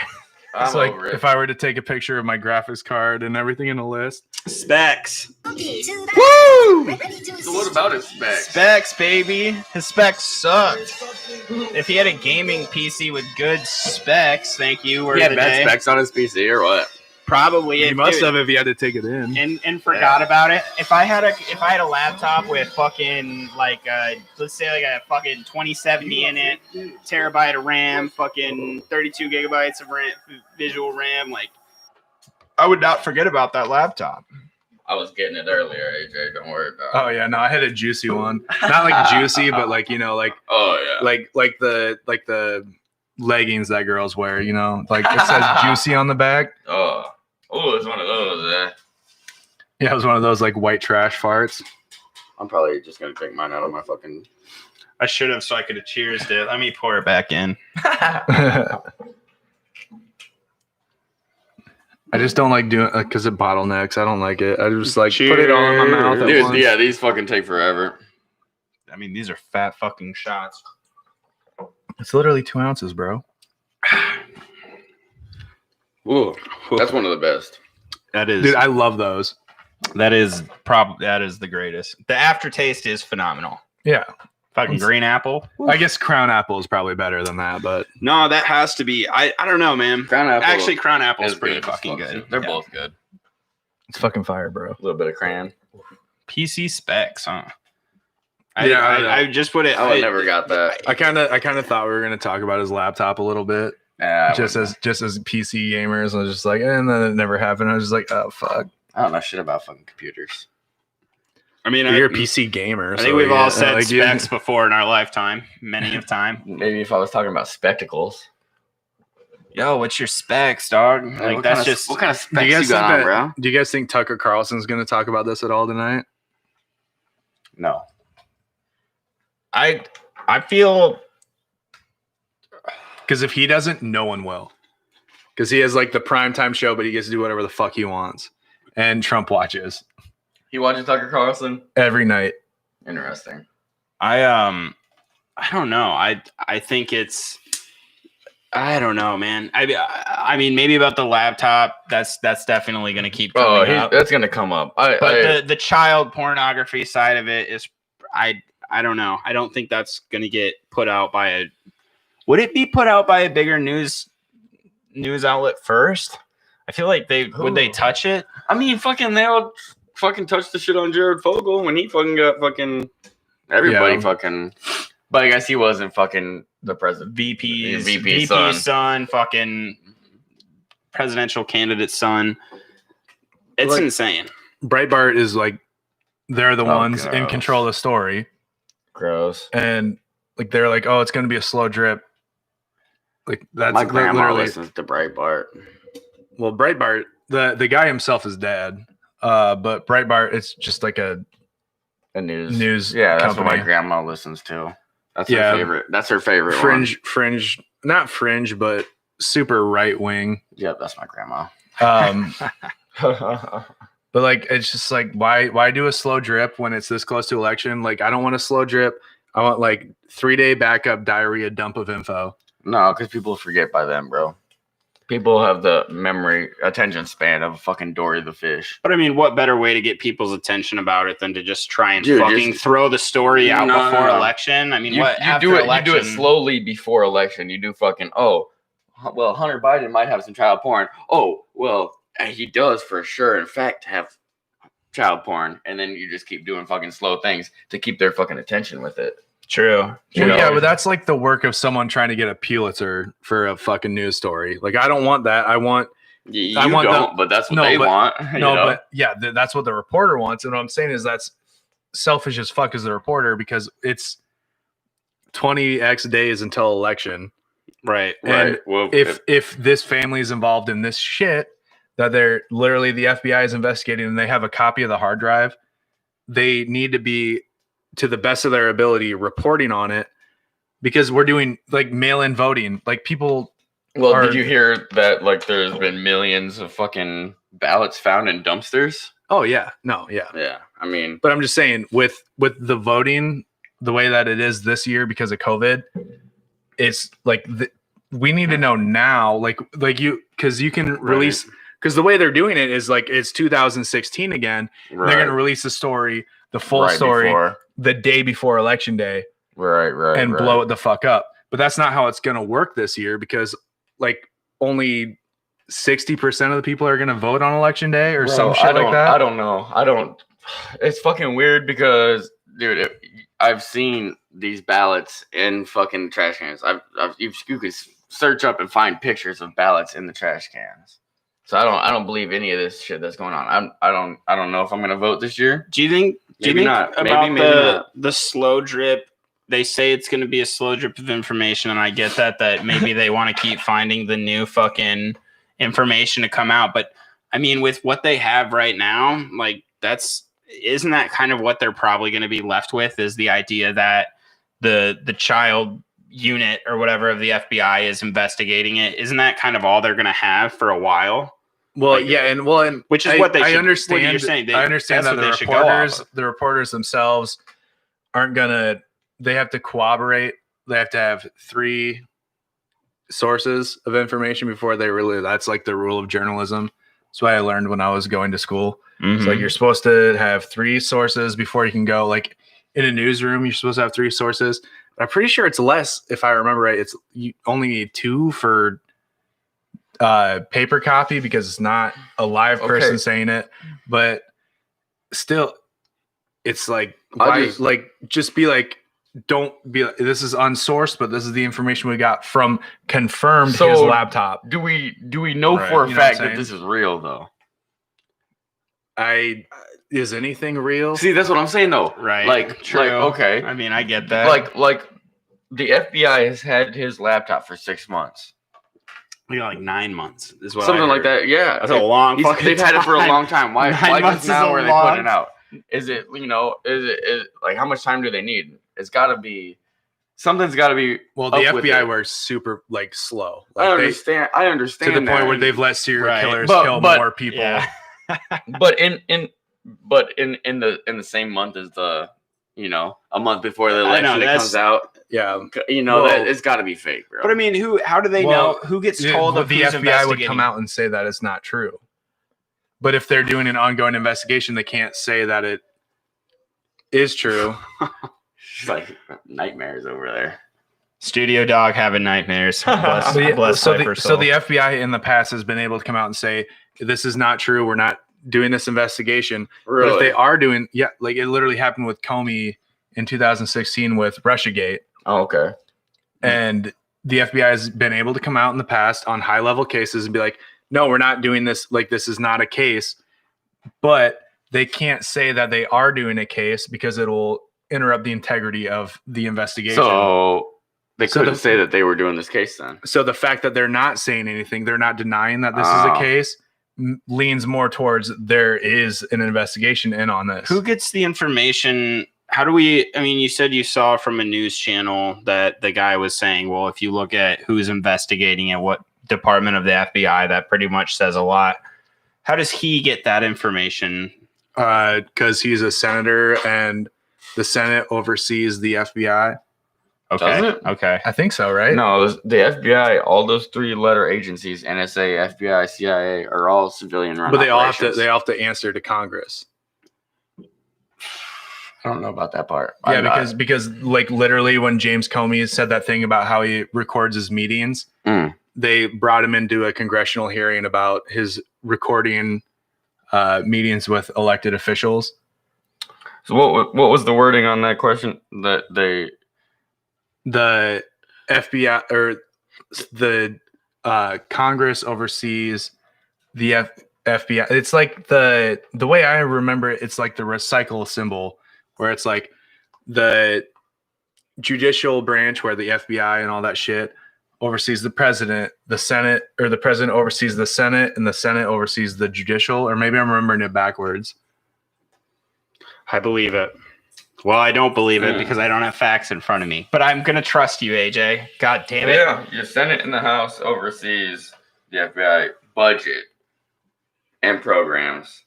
I'm It's like over it. if I were to take a picture of my graphics card and everything in a list. specs. So what about his specs? Specs, baby. His specs sucked. If he had a gaming PC with good specs, thank you. He had bad specs on his PC or what? Probably. He If- must dude, have if he had to take it in. and forgot about it. If I had a laptop with fucking like let's say like a fucking 2070 in it, terabyte of RAM, fucking 32 gigabytes of RAM, visual RAM, like I would not forget about that laptop. I was getting it earlier, AJ. Don't worry about it. Oh yeah, no, I had a juicy one. Not like juicy, but like like Oh yeah. like the leggings that girls wear. Like it says juicy on the back. Oh, it's one of those. Yeah, it was one of those like white trash farts. I'm probably just gonna take mine out of my fucking. I should have, so I could have cheersed it. Let me pour it back in. I just don't like doing because it bottlenecks. I don't like it. I just like put it all in my mouth at Dude, once. yeah, these fucking take forever. I mean, these are fat fucking shots. It's literally 2 ounces, bro. Ooh, that's one of the best. That is, Dude, I love those. that is the greatest. The aftertaste is phenomenal. Yeah, Fucking green apple. I guess Crown Apple is probably better than that, but No, that has to be. I don't know, man. Crown Apple. Actually, Crown Apple is is pretty good as fucking fuck, good. too. They're Yeah. both good. it's fucking fire, bro. A little bit of crayon. PC specs, huh? Yeah, I know. I just put it. I never got that. I kind of thought we were gonna talk about his laptop a little bit, just as PC gamers. I was just like, and then it never happened. I was just like, oh fuck. I don't know shit about fucking computers. I mean, You're a PC gamer. I think we've all said specs before in our lifetime, many of time. Maybe if I was talking about spectacles. Yo, what's your specs, dog? Like that's just what kind of Do specs you you, guys got think on, bro? do you guys think Tucker Carlson's gonna talk about this at all tonight? No. I feel Because if he doesn't, no one will. Because he has like the primetime show, but he gets to do whatever the fuck he wants. And Trump watches He watches Tucker Carlson? every night. Interesting. I don't know. I think it's I don't know, man. I mean maybe about the laptop, that's definitely gonna keep coming up. That's gonna come up. But the child pornography side of it is I don't know. I don't think that's gonna get put out by a would it be put out by a bigger news outlet first? I feel like would they touch it? I mean, fucking, they all fucking touched the shit on Jared Fogel when he fucking got fucking everybody Yeah. fucking. But I guess he wasn't fucking the president. VP's son, fucking presidential candidate's son. It's Like- insane. Breitbart is like, they're the Oh, ones in gross. control of the story. Gross. And like, they're like, oh, it's going to be a slow drip. Like, that's My grandma literally. listens to Breitbart. Well, Breitbart, the guy himself is dead. But Breitbart, it's just like a The news. news Yeah, that's company. what my grandma listens to. That's Yeah. her favorite. That's her favorite fringe, not fringe, but super right wing. one. Yep, that's my grandma. But like, it's just like, why do a slow drip when it's this close to election? Like, I don't want a slow drip. I want like 3-day backup diarrhea dump of info. No, because people forget by then, bro. People have the memory attention span of fucking Dory the fish. But I mean, what better way to get people's attention about it than to just try and Dude, fucking just- throw the story out No, before no. election? I mean, You after do it. election, You do it slowly before election. You do fucking. Oh, well, Hunter Biden might have some child porn. Oh, well, he does for sure. In fact, have child porn, and then you just keep doing fucking slow things to keep their fucking attention with it. True. You Well, know? yeah, but that's like the work of someone trying to get a Pulitzer for a fucking news story. Like, I don't want that. I want You I want don't, but that's what no, they but- want. you No, know? but yeah, that's what the reporter wants. And what I'm saying is that's selfish as fuck as the reporter because it's 20x days until election. Right. And Well, if this family is involved in this shit that they're literally the FBI is investigating and they have a copy of the hard drive, they need to be to the best of their ability reporting on it because we're doing like mail-in voting. Like people well, are- did you hear that? Like, there's been millions of fucking ballots found in dumpsters. Oh yeah, no, yeah. Yeah, I mean, But I'm just saying with the voting the way that it is this year because of COVID, it's like we need to know now, like you because you can release because the way they're doing it is like it's 2016 again. right, They're going to release the story, the full right story, before. the day before election day, Right, and right. blow it the fuck up. But that's not how it's going to work this year because like only 60% of the people are going to vote on election day or some shit like that. I don't know. I don't. It's fucking weird because, dude, I've seen these ballots in fucking trash cans. You could search up and find pictures of ballots in the trash cans. So I don't believe any of this shit that's going on. I don't know if I'm gonna vote this year. Do you think Maybe not. about Maybe not. the slow drip? They say it's going to be a slow drip of information, and I get that maybe they want to keep finding the new fucking information to come out. But I mean, with what they have right now, like isn't that kind of what they're probably going to be left with? Is the idea that the child unit or whatever of the FBI is investigating it? Isn't that kind of all they're going to have for a while? Well, Like, yeah, and which is what they. I should, understand. What you're saying. I understand that that's what they should go off of. the reporters themselves aren't gonna. They have to corroborate. They have to have 3 sources of information before they really. That's like the rule of journalism. That's what I learned when I was going to school. It's like you're supposed to have 3 sources before you can go. Like in a newsroom, you're supposed to have 3 sources. But I'm pretty sure it's less, if I remember right. It's you only need 2 for paper copy because it's not a live person saying it. But still, it's like why? Just be like, don't be. This is unsourced, but this is the information we got from confirmed his laptop. Do we know Right. for a You know what I'm fact that saying? this is real though? Is anything real? See, that's what I'm saying though. Right. Like okay. I mean, I get that. Like the FBI has had his laptop for 6 months. We got like 9 months. Is what Something like that. Yeah. That's a long fucking They've had it for a time. long time. Why 9 months just now is a are they long- putting it out? Is it, is it like how much time do they need? It's gotta be something's gotta be Well, the up with FBI it. works super like slow. I Like understand to the point that. where they've let serial Right. killers But- kill but- more people. Yeah. But in the same month as the a month before the I know, election it that's- comes out, Yeah. that it's got to be fake, bro. But I mean, how do they know? Who gets told the if who's FBI would investigating? come out and say that it's not true. But if they're doing an ongoing investigation, they can't say that it is true. It's like nightmares over there. Studio dog having nightmares. Bless, So, bless Cypher's so soul. the FBI in the past has been able to come out and say this is not true. We're not doing this investigation. Really? But if they are doing, like it literally happened with Comey in 2016 with Russiagate, Oh, okay. and the FBI has been able to come out in the past on high level cases and be like, no, we're not doing this. Like this is not a case, but they can't say that they are doing a case because it'll interrupt the integrity of the investigation. So they So couldn't the- say that they were doing this case then. So the fact that they're not saying anything, they're not denying that this is a Oh. case, leans more towards there is an investigation in on this. Who gets the information? How do we? I mean, you said you saw from a news channel that the guy was saying, well, if you look at who's investigating it, what department of the FBI, that pretty much says a lot. How does he get that information? Because he's a senator and the Senate oversees the FBI. Okay. Does it? Okay. I think so, right? No, the FBI, all those 3-letter agencies, NSA, FBI, CIA, are all civilian run. But they all operations. have to answer to Congress. I don't know about that part. Yeah, I'm not- because like literally when James Comey said that thing about how he records his meetings, they brought him into a congressional hearing about his recording meetings with elected officials. So what was the wording on that question? That they The FBI or the Congress oversees the FBI. It's like the way I remember it, it's like the recycle symbol, where it's like the judicial branch where the FBI and all that shit oversees the president, the Senate, or the president oversees the Senate, and the Senate oversees the judicial. Or maybe I'm remembering it backwards. I believe it. Well, I don't believe it because I don't have facts in front of me. But I'm going to trust you, AJ. God damn it. Yeah, your Senate and the House oversees the FBI budget and programs.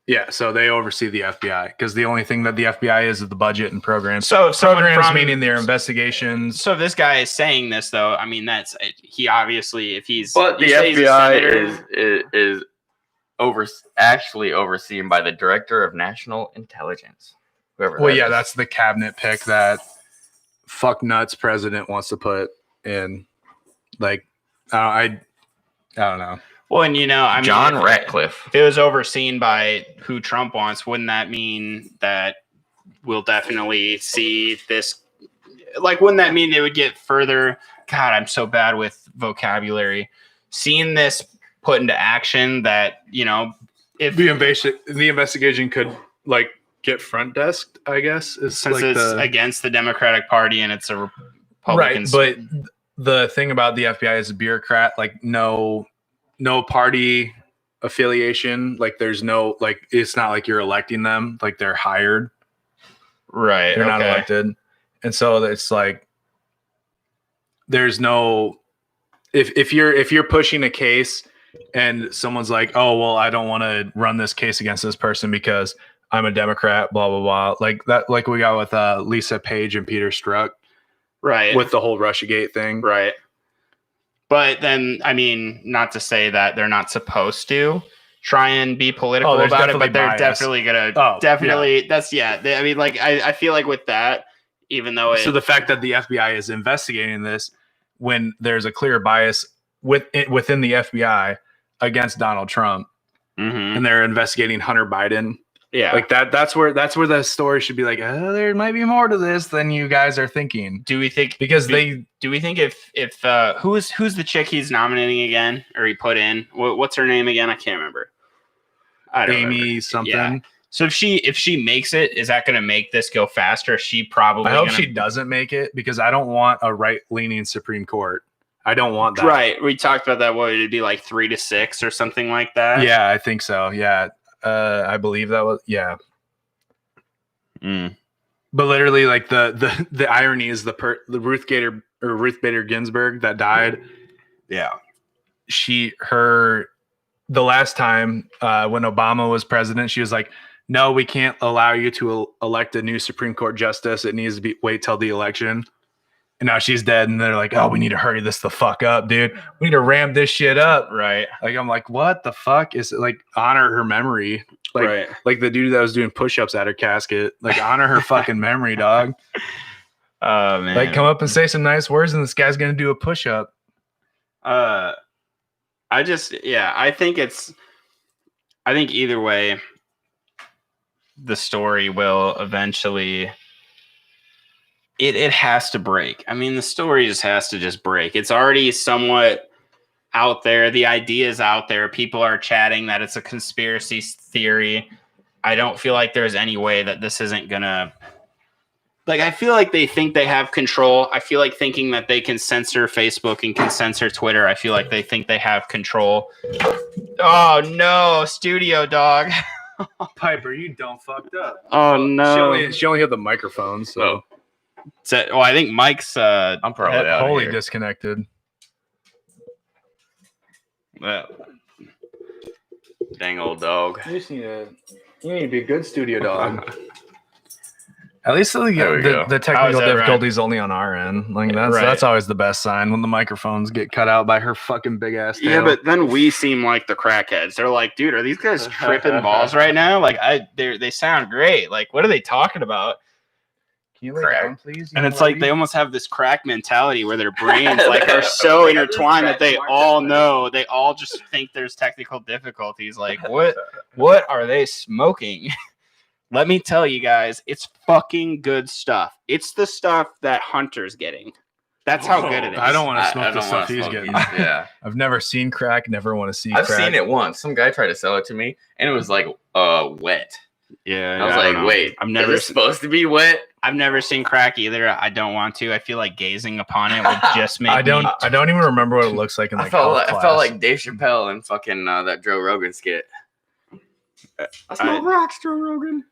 Yeah, so they oversee the FBI because the only thing that the FBI is the budget and programs. So if someone programs meaning their investigations. So if this guy is saying this, though, I mean, that's he obviously, if he's. But the you say he's a FBI senator- is actually overseen by the Director of National Intelligence. Whoever Well, that yeah, is. that's the cabinet pick that fuck nuts president wants to put in. Like, I don't know. Well, and I mean, John if- Ratcliffe. If it was overseen by who Trump wants, wouldn't that mean that we'll definitely see this? Like, wouldn't that mean it would get further? God, I'm so bad with vocabulary. Seeing this put into action, that if The investigation could like get front desked, I guess, is since like it's the against the Democratic Party and it's a Republican, right. But the thing about the FBI is a bureaucrat. Like, no party affiliation. Like, there's no like. It's not like you're electing them. Like, they're hired. right, They're not elected, and so it's like there's no. If you're pushing a case and someone's like, oh well, I don't want to run this case against this person because I'm a Democrat, blah blah blah, like that, like we got with Lisa Page and Peter Strzok, right, with the whole Russiagate thing, right. But then, I mean, not to say that they're not supposed to try and be political there's about it, but definitely they're bias. definitely gonna I mean, like I feel like with that, even though So the fact that the FBI is investigating this when there's a clear bias within the FBI against Donald Trump, Mhm. and they're investigating Hunter Biden, yeah, like that's where the story should be like, there might be more to this than you guys are thinking. do we think Because do we think if who's the chick he's nominating again, or he put in, what's her name again? I can't remember. I don't Amy remember. something. Yeah. So if she makes it, is that going to make this go faster? She probably. I hope she doesn't make it because I don't want a right-leaning Supreme Court. I don't want that. Right. We talked about that. What would it be, like 3-6 or something like that? Yeah, I think so. Yeah. I believe that was But literally, like the irony is the Ruth Bader Ginsburg that died. Yeah. The last time when Obama was president, she was like, no, we can't allow you to elect a new Supreme Court justice. It needs to wait till the election. And now she's dead. And they're like, oh, we need to hurry this the fuck up, dude. We need to ramp this shit up. Right. Like, I'm like, what the fuck is it? Like, honor her memory. Like, Right. like the dude that was doing push-ups at her casket. Like, honor her fucking memory, dog. Oh, man. Like, come up and say some nice words and this guy's going to do a push-up. I think either way, the story will eventually. It has to break. I mean, the story just has to just break. It's already somewhat out there. The idea is out there. People are chatting that it's a conspiracy theory. I don't feel like there's any way that this isn't gonna. Like, I feel like they think they have control. I feel like thinking that they can censor Facebook and can censor Twitter. I feel like they think they have control. Oh no, studio dog. Piper, you don't fucked up. Oh no. She only had the microphone, so I think Mike's I'm probably out wholly here. disconnected. Dang old dog. You need to be a good studio dog. At least There we go. the technical that, Ryan? difficulties only on our end. Like that's Right. that's always the best sign when the microphones get cut out by her fucking big ass tail. Yeah, but then we seem like the crackheads. They're like, dude, are these guys tripping balls right now? Like, they sound great. Like, what are they talking about? Can you lay down, please? And it's like they almost have this crack mentality where their brains like are so intertwined that they all know. They all just think there's technical difficulties. Like, what are they smoking? Let me tell you guys, it's fucking good stuff. It's the stuff that Hunter's getting. That's how good it is. I don't want to I smoke the don't stuff wanna he's smoke getting. these, yeah. I've never seen crack. Never want to see I've crack. seen it once. Some guy tried to sell it to me, and it was like wet. Yeah, And I was don't like, know. wait, I've never, is it supposed to be wet? I've never seen crack either. I don't want to. I feel like gazing upon it will just make I don't even remember what it looks like in I like felt health like, class. Dave Chappelle and fucking that Joe Rogan skit. I smoke rocks, Joe Rogan.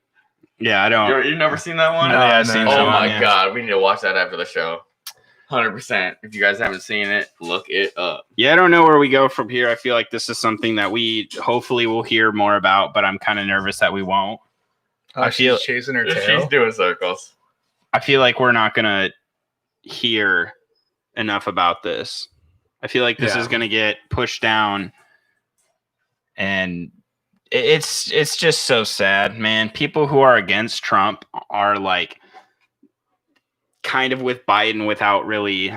Yeah, I don't. You never seen that one? No, I've no, seen no. Oh someone, my yeah. god, we need to watch that after the show. 100%. If you guys haven't seen it, look it up. Yeah, I don't know where we go from here. I feel like this is something that we hopefully will hear more about, but I'm kind of nervous that we won't. I feel- she's chasing her She's tail. doing circles. I feel like we're not gonna hear enough about this. I feel like this Yeah. is gonna get pushed down, and it's just so sad, man. People who are against Trump are like kind of with Biden without really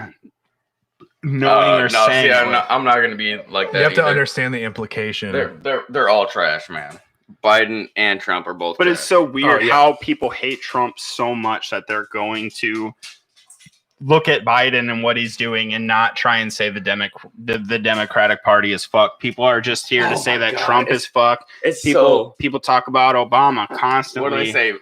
knowing or saying. See, what- I'm not gonna be like that. You have to either. understand the implication. They're all trash, man. Biden and Trump are both. But trash. it's so weird Oh, yeah. how people hate Trump so much that they're going to look at Biden and what he's doing and not try and say the Democratic Party is fucked. People are just here to Oh say my that God, Trump is fucked. It's People talk about Obama constantly. What do they say?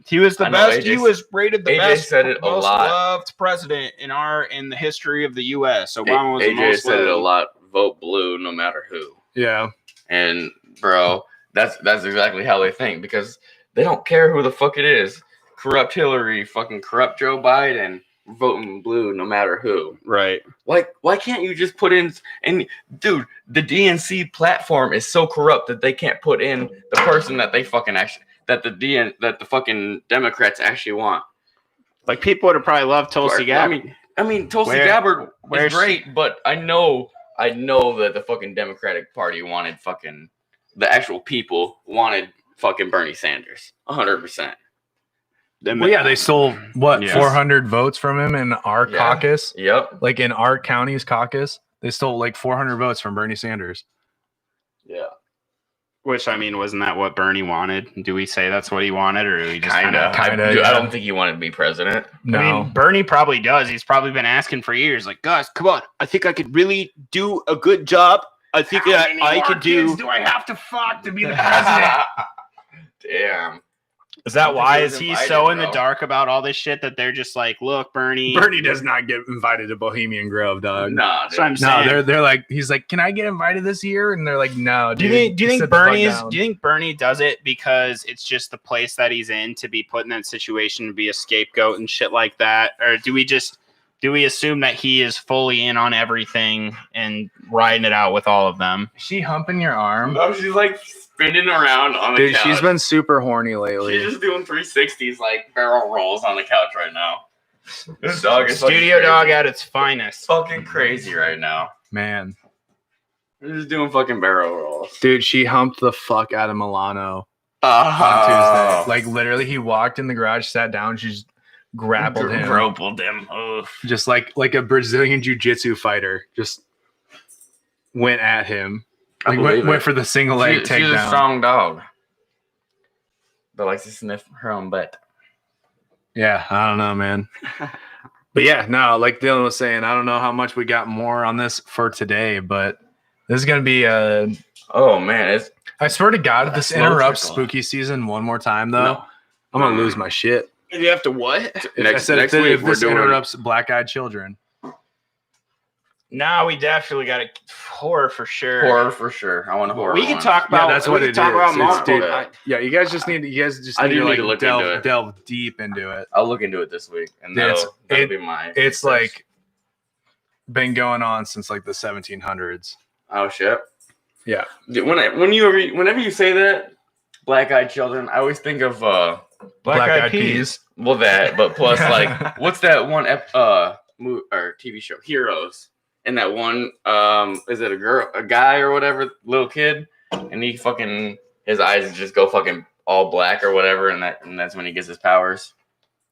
He was the I know best. AJ He was rated the AJ best, said it a most lot. loved president in the history of the U.S. Obama was the AJ most said it a loved. lot. Vote blue, no matter who. Yeah. And bro, that's exactly how they think because they don't care who the fuck it is. Corrupt Hillary, fucking corrupt Joe Biden, voting blue, no matter who. Right. Why can't you just put in? And dude, the DNC platform is so corrupt that they can't put in the person that they fucking actually that the fucking Democrats actually want. Like people would have probably loved Tulsi Gabbard. I mean, Tulsi Where- Gabbard where's- is great, but I know that the fucking Democratic Party wanted fucking the actual people wanted fucking Bernie Sanders, 100%. Well, yeah, they stole what Yes. 400 votes from him in our Yeah. caucus, Yep. like in our county's caucus. They stole like 400 votes from Bernie Sanders. Yeah. Which I mean, wasn't that what Bernie wanted? Do we say that's what he wanted, or do we just Kinda. Kinda, I yeah. don't think he wanted to be president. No, I mean, Bernie probably does. He's probably been asking for years, like, guys, come on. I think I could really do a good job. I think that I could do. Do I have to fuck to be the Damn. Is that I why? think he Is was he invited, so in the bro. dark about all this shit that they're just like, look, Bernie. Bernie does not get invited to Bohemian Grove, dog. Nah, That's what I'm dude. No, saying. they're like, he's like, can I get invited this year? And they're like, no. Do you dude, think sit the fuck Bernie is? down. Do you think Bernie does it because it's just the place that he's in to be put in that situation to be a scapegoat and shit like that, or do we assume that he is fully in on everything and riding it out with all of them? She humping your arm? No, she's like spinning around on the Dude, couch. she's been super horny lately. She's just doing 360s like barrel rolls on the couch right now. This dog is fucking Studio crazy. dog at its finest. Fucking crazy right now. Man. We're just doing fucking barrel rolls. Dude, she humped the fuck out of Milano Oh. on Tuesday. Like, literally, he walked in the garage, sat down, she just grappled him. Grappled him. Oof. Just like a Brazilian jiu-jitsu fighter. Just went at him. I Like, believe went it. for the single leg She's a takedown. strong dog. That likes to sniff her own butt. Yeah, I don't know, man. But yeah, no, like Dylan was saying, I don't know how much we got more on this for today, but this is gonna be Oh man, it's I swear to God, if A this slow interrupts trickle. spooky season one more time, though, no. I'm gonna lose my shit. You have to what? If Next if week if we're this doing. interrupts black-eyed children. No, we definitely got a horror for sure. Horror for sure. I want a horror. We can one. talk Yeah, about. that's we what can it talk is. about It's- multiple. dude, I- Yeah, you guys just need I to do like need to look into it. delve deep into it. I'll look into it this week, and Dude, that'll be my. It's like been going on since like the 1700s. oh shit. Yeah. Dude, whenever you say that, black-eyed children, I always think of Black-eyed peas. well that, but plus like what's that one or TV show Heroes, and that one is it a guy or whatever, little kid, and he fucking his eyes just go fucking all black or whatever, and that's when he gets his powers.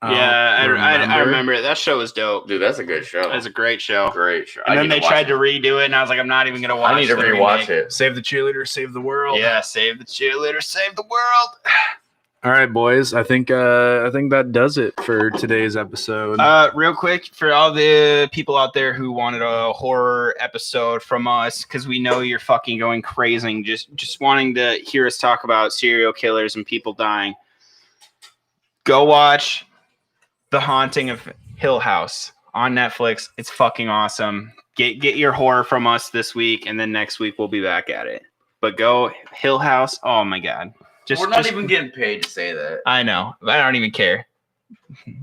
Yeah, don't I remember it. That show was dope. Dude, that's a good show. That's a great show. great show. And then they tried to redo it, and I was like, I'm not even gonna watch. I need to the rewatch remake. it. Save the cheerleader, save the world. Yeah, save the cheerleader, save the world. All right, boys. I think that does it for today's episode. Real quick, for all the people out there who wanted a horror episode from us, because we know you're fucking going crazy, just wanting to hear us talk about serial killers and people dying. Go watch The Haunting of Hill House on Netflix. It's fucking awesome. Get your horror from us this week, and then next week we'll be back at it. But go Hill House. Oh my god. We're not even getting paid to say that. I know. I don't even care.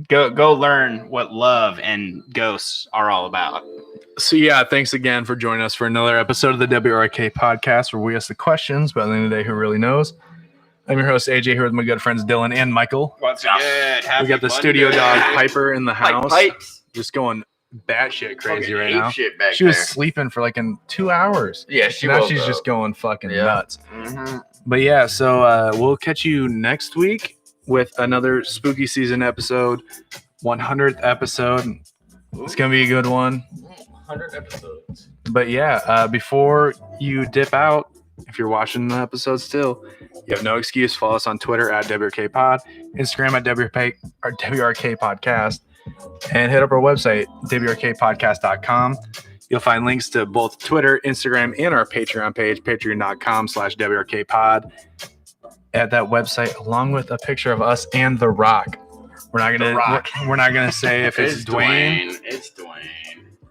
Go learn what love and ghosts are all about. So yeah, thanks again for joining us for another episode of the WRK podcast, where we ask the questions, but at the end of the day, who really knows? I'm your host AJ, here with my good friends Dylan and Michael. What's good? We got the studio dog Piper in the house, Pipes. just going batshit crazy Fucking right ape now. shit back She was there. sleeping for like in 2 hours. Yeah, she's just going fucking nuts. Mm-hmm. But yeah, so we'll catch you next week with another spooky season episode, 100th episode. It's gonna be a good one. 100 episodes. But yeah, before you dip out, if you're watching the episode still, you have no excuse. Follow us on Twitter at WRKPod, Instagram at WRK Podcast, and hit up our website, WRKpodcast.com. You'll find links to both Twitter, Instagram, and our Patreon page, patreon.com/WRKpod. At that website, along with a picture of us and The Rock. We're not gonna say if it's Dwayne. It's Dwayne.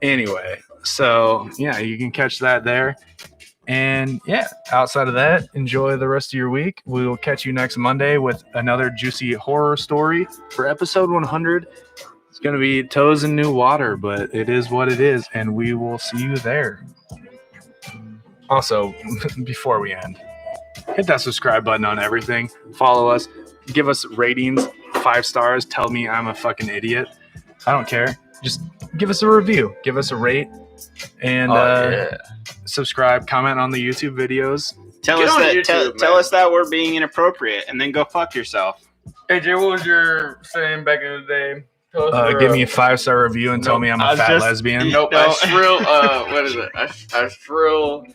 Anyway, so yeah, you can catch that there. And yeah, outside of that, enjoy the rest of your week. We will catch you next Monday with another juicy horror story for episode 100. It's going to be toes in new water, but it is what it is, and we will see you there. Also, before we end, hit that subscribe button on everything. Follow us. Give us ratings, 5 stars. Tell me I'm a fucking idiot. I don't care. Just give us a review. Give us a rate. And subscribe, comment on the YouTube videos. Tell Get us on that. YouTube, Tell man. us that we're being inappropriate, and then go fuck yourself. AJ, what was your saying back in the day? Tell us Give me a 5-star review and tell me I'm a fat lesbian. Nope, No. a shrill. What is it? A shrill.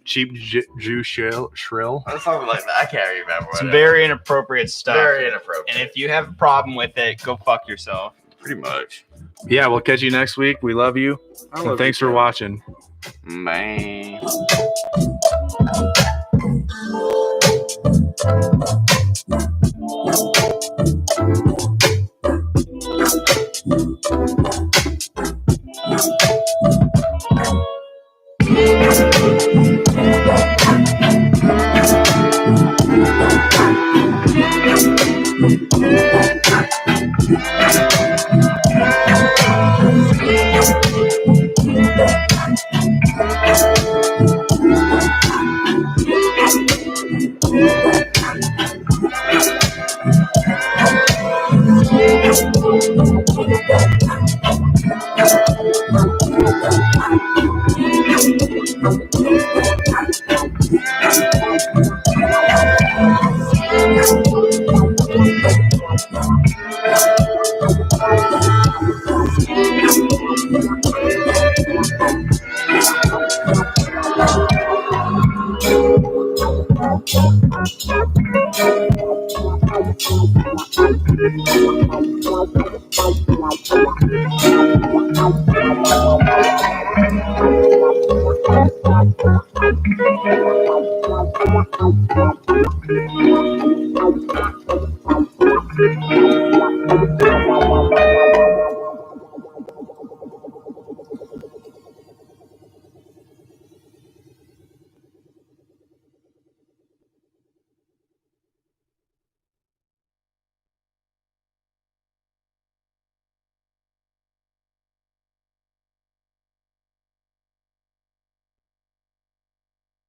Cheap Jew shrill. Something like that. I can't remember. Some whatever. very inappropriate stuff. Very inappropriate. And if you have a problem with it, go fuck yourself. Pretty much. Yeah, we'll catch you next week. We love you. And thanks for watching. Man.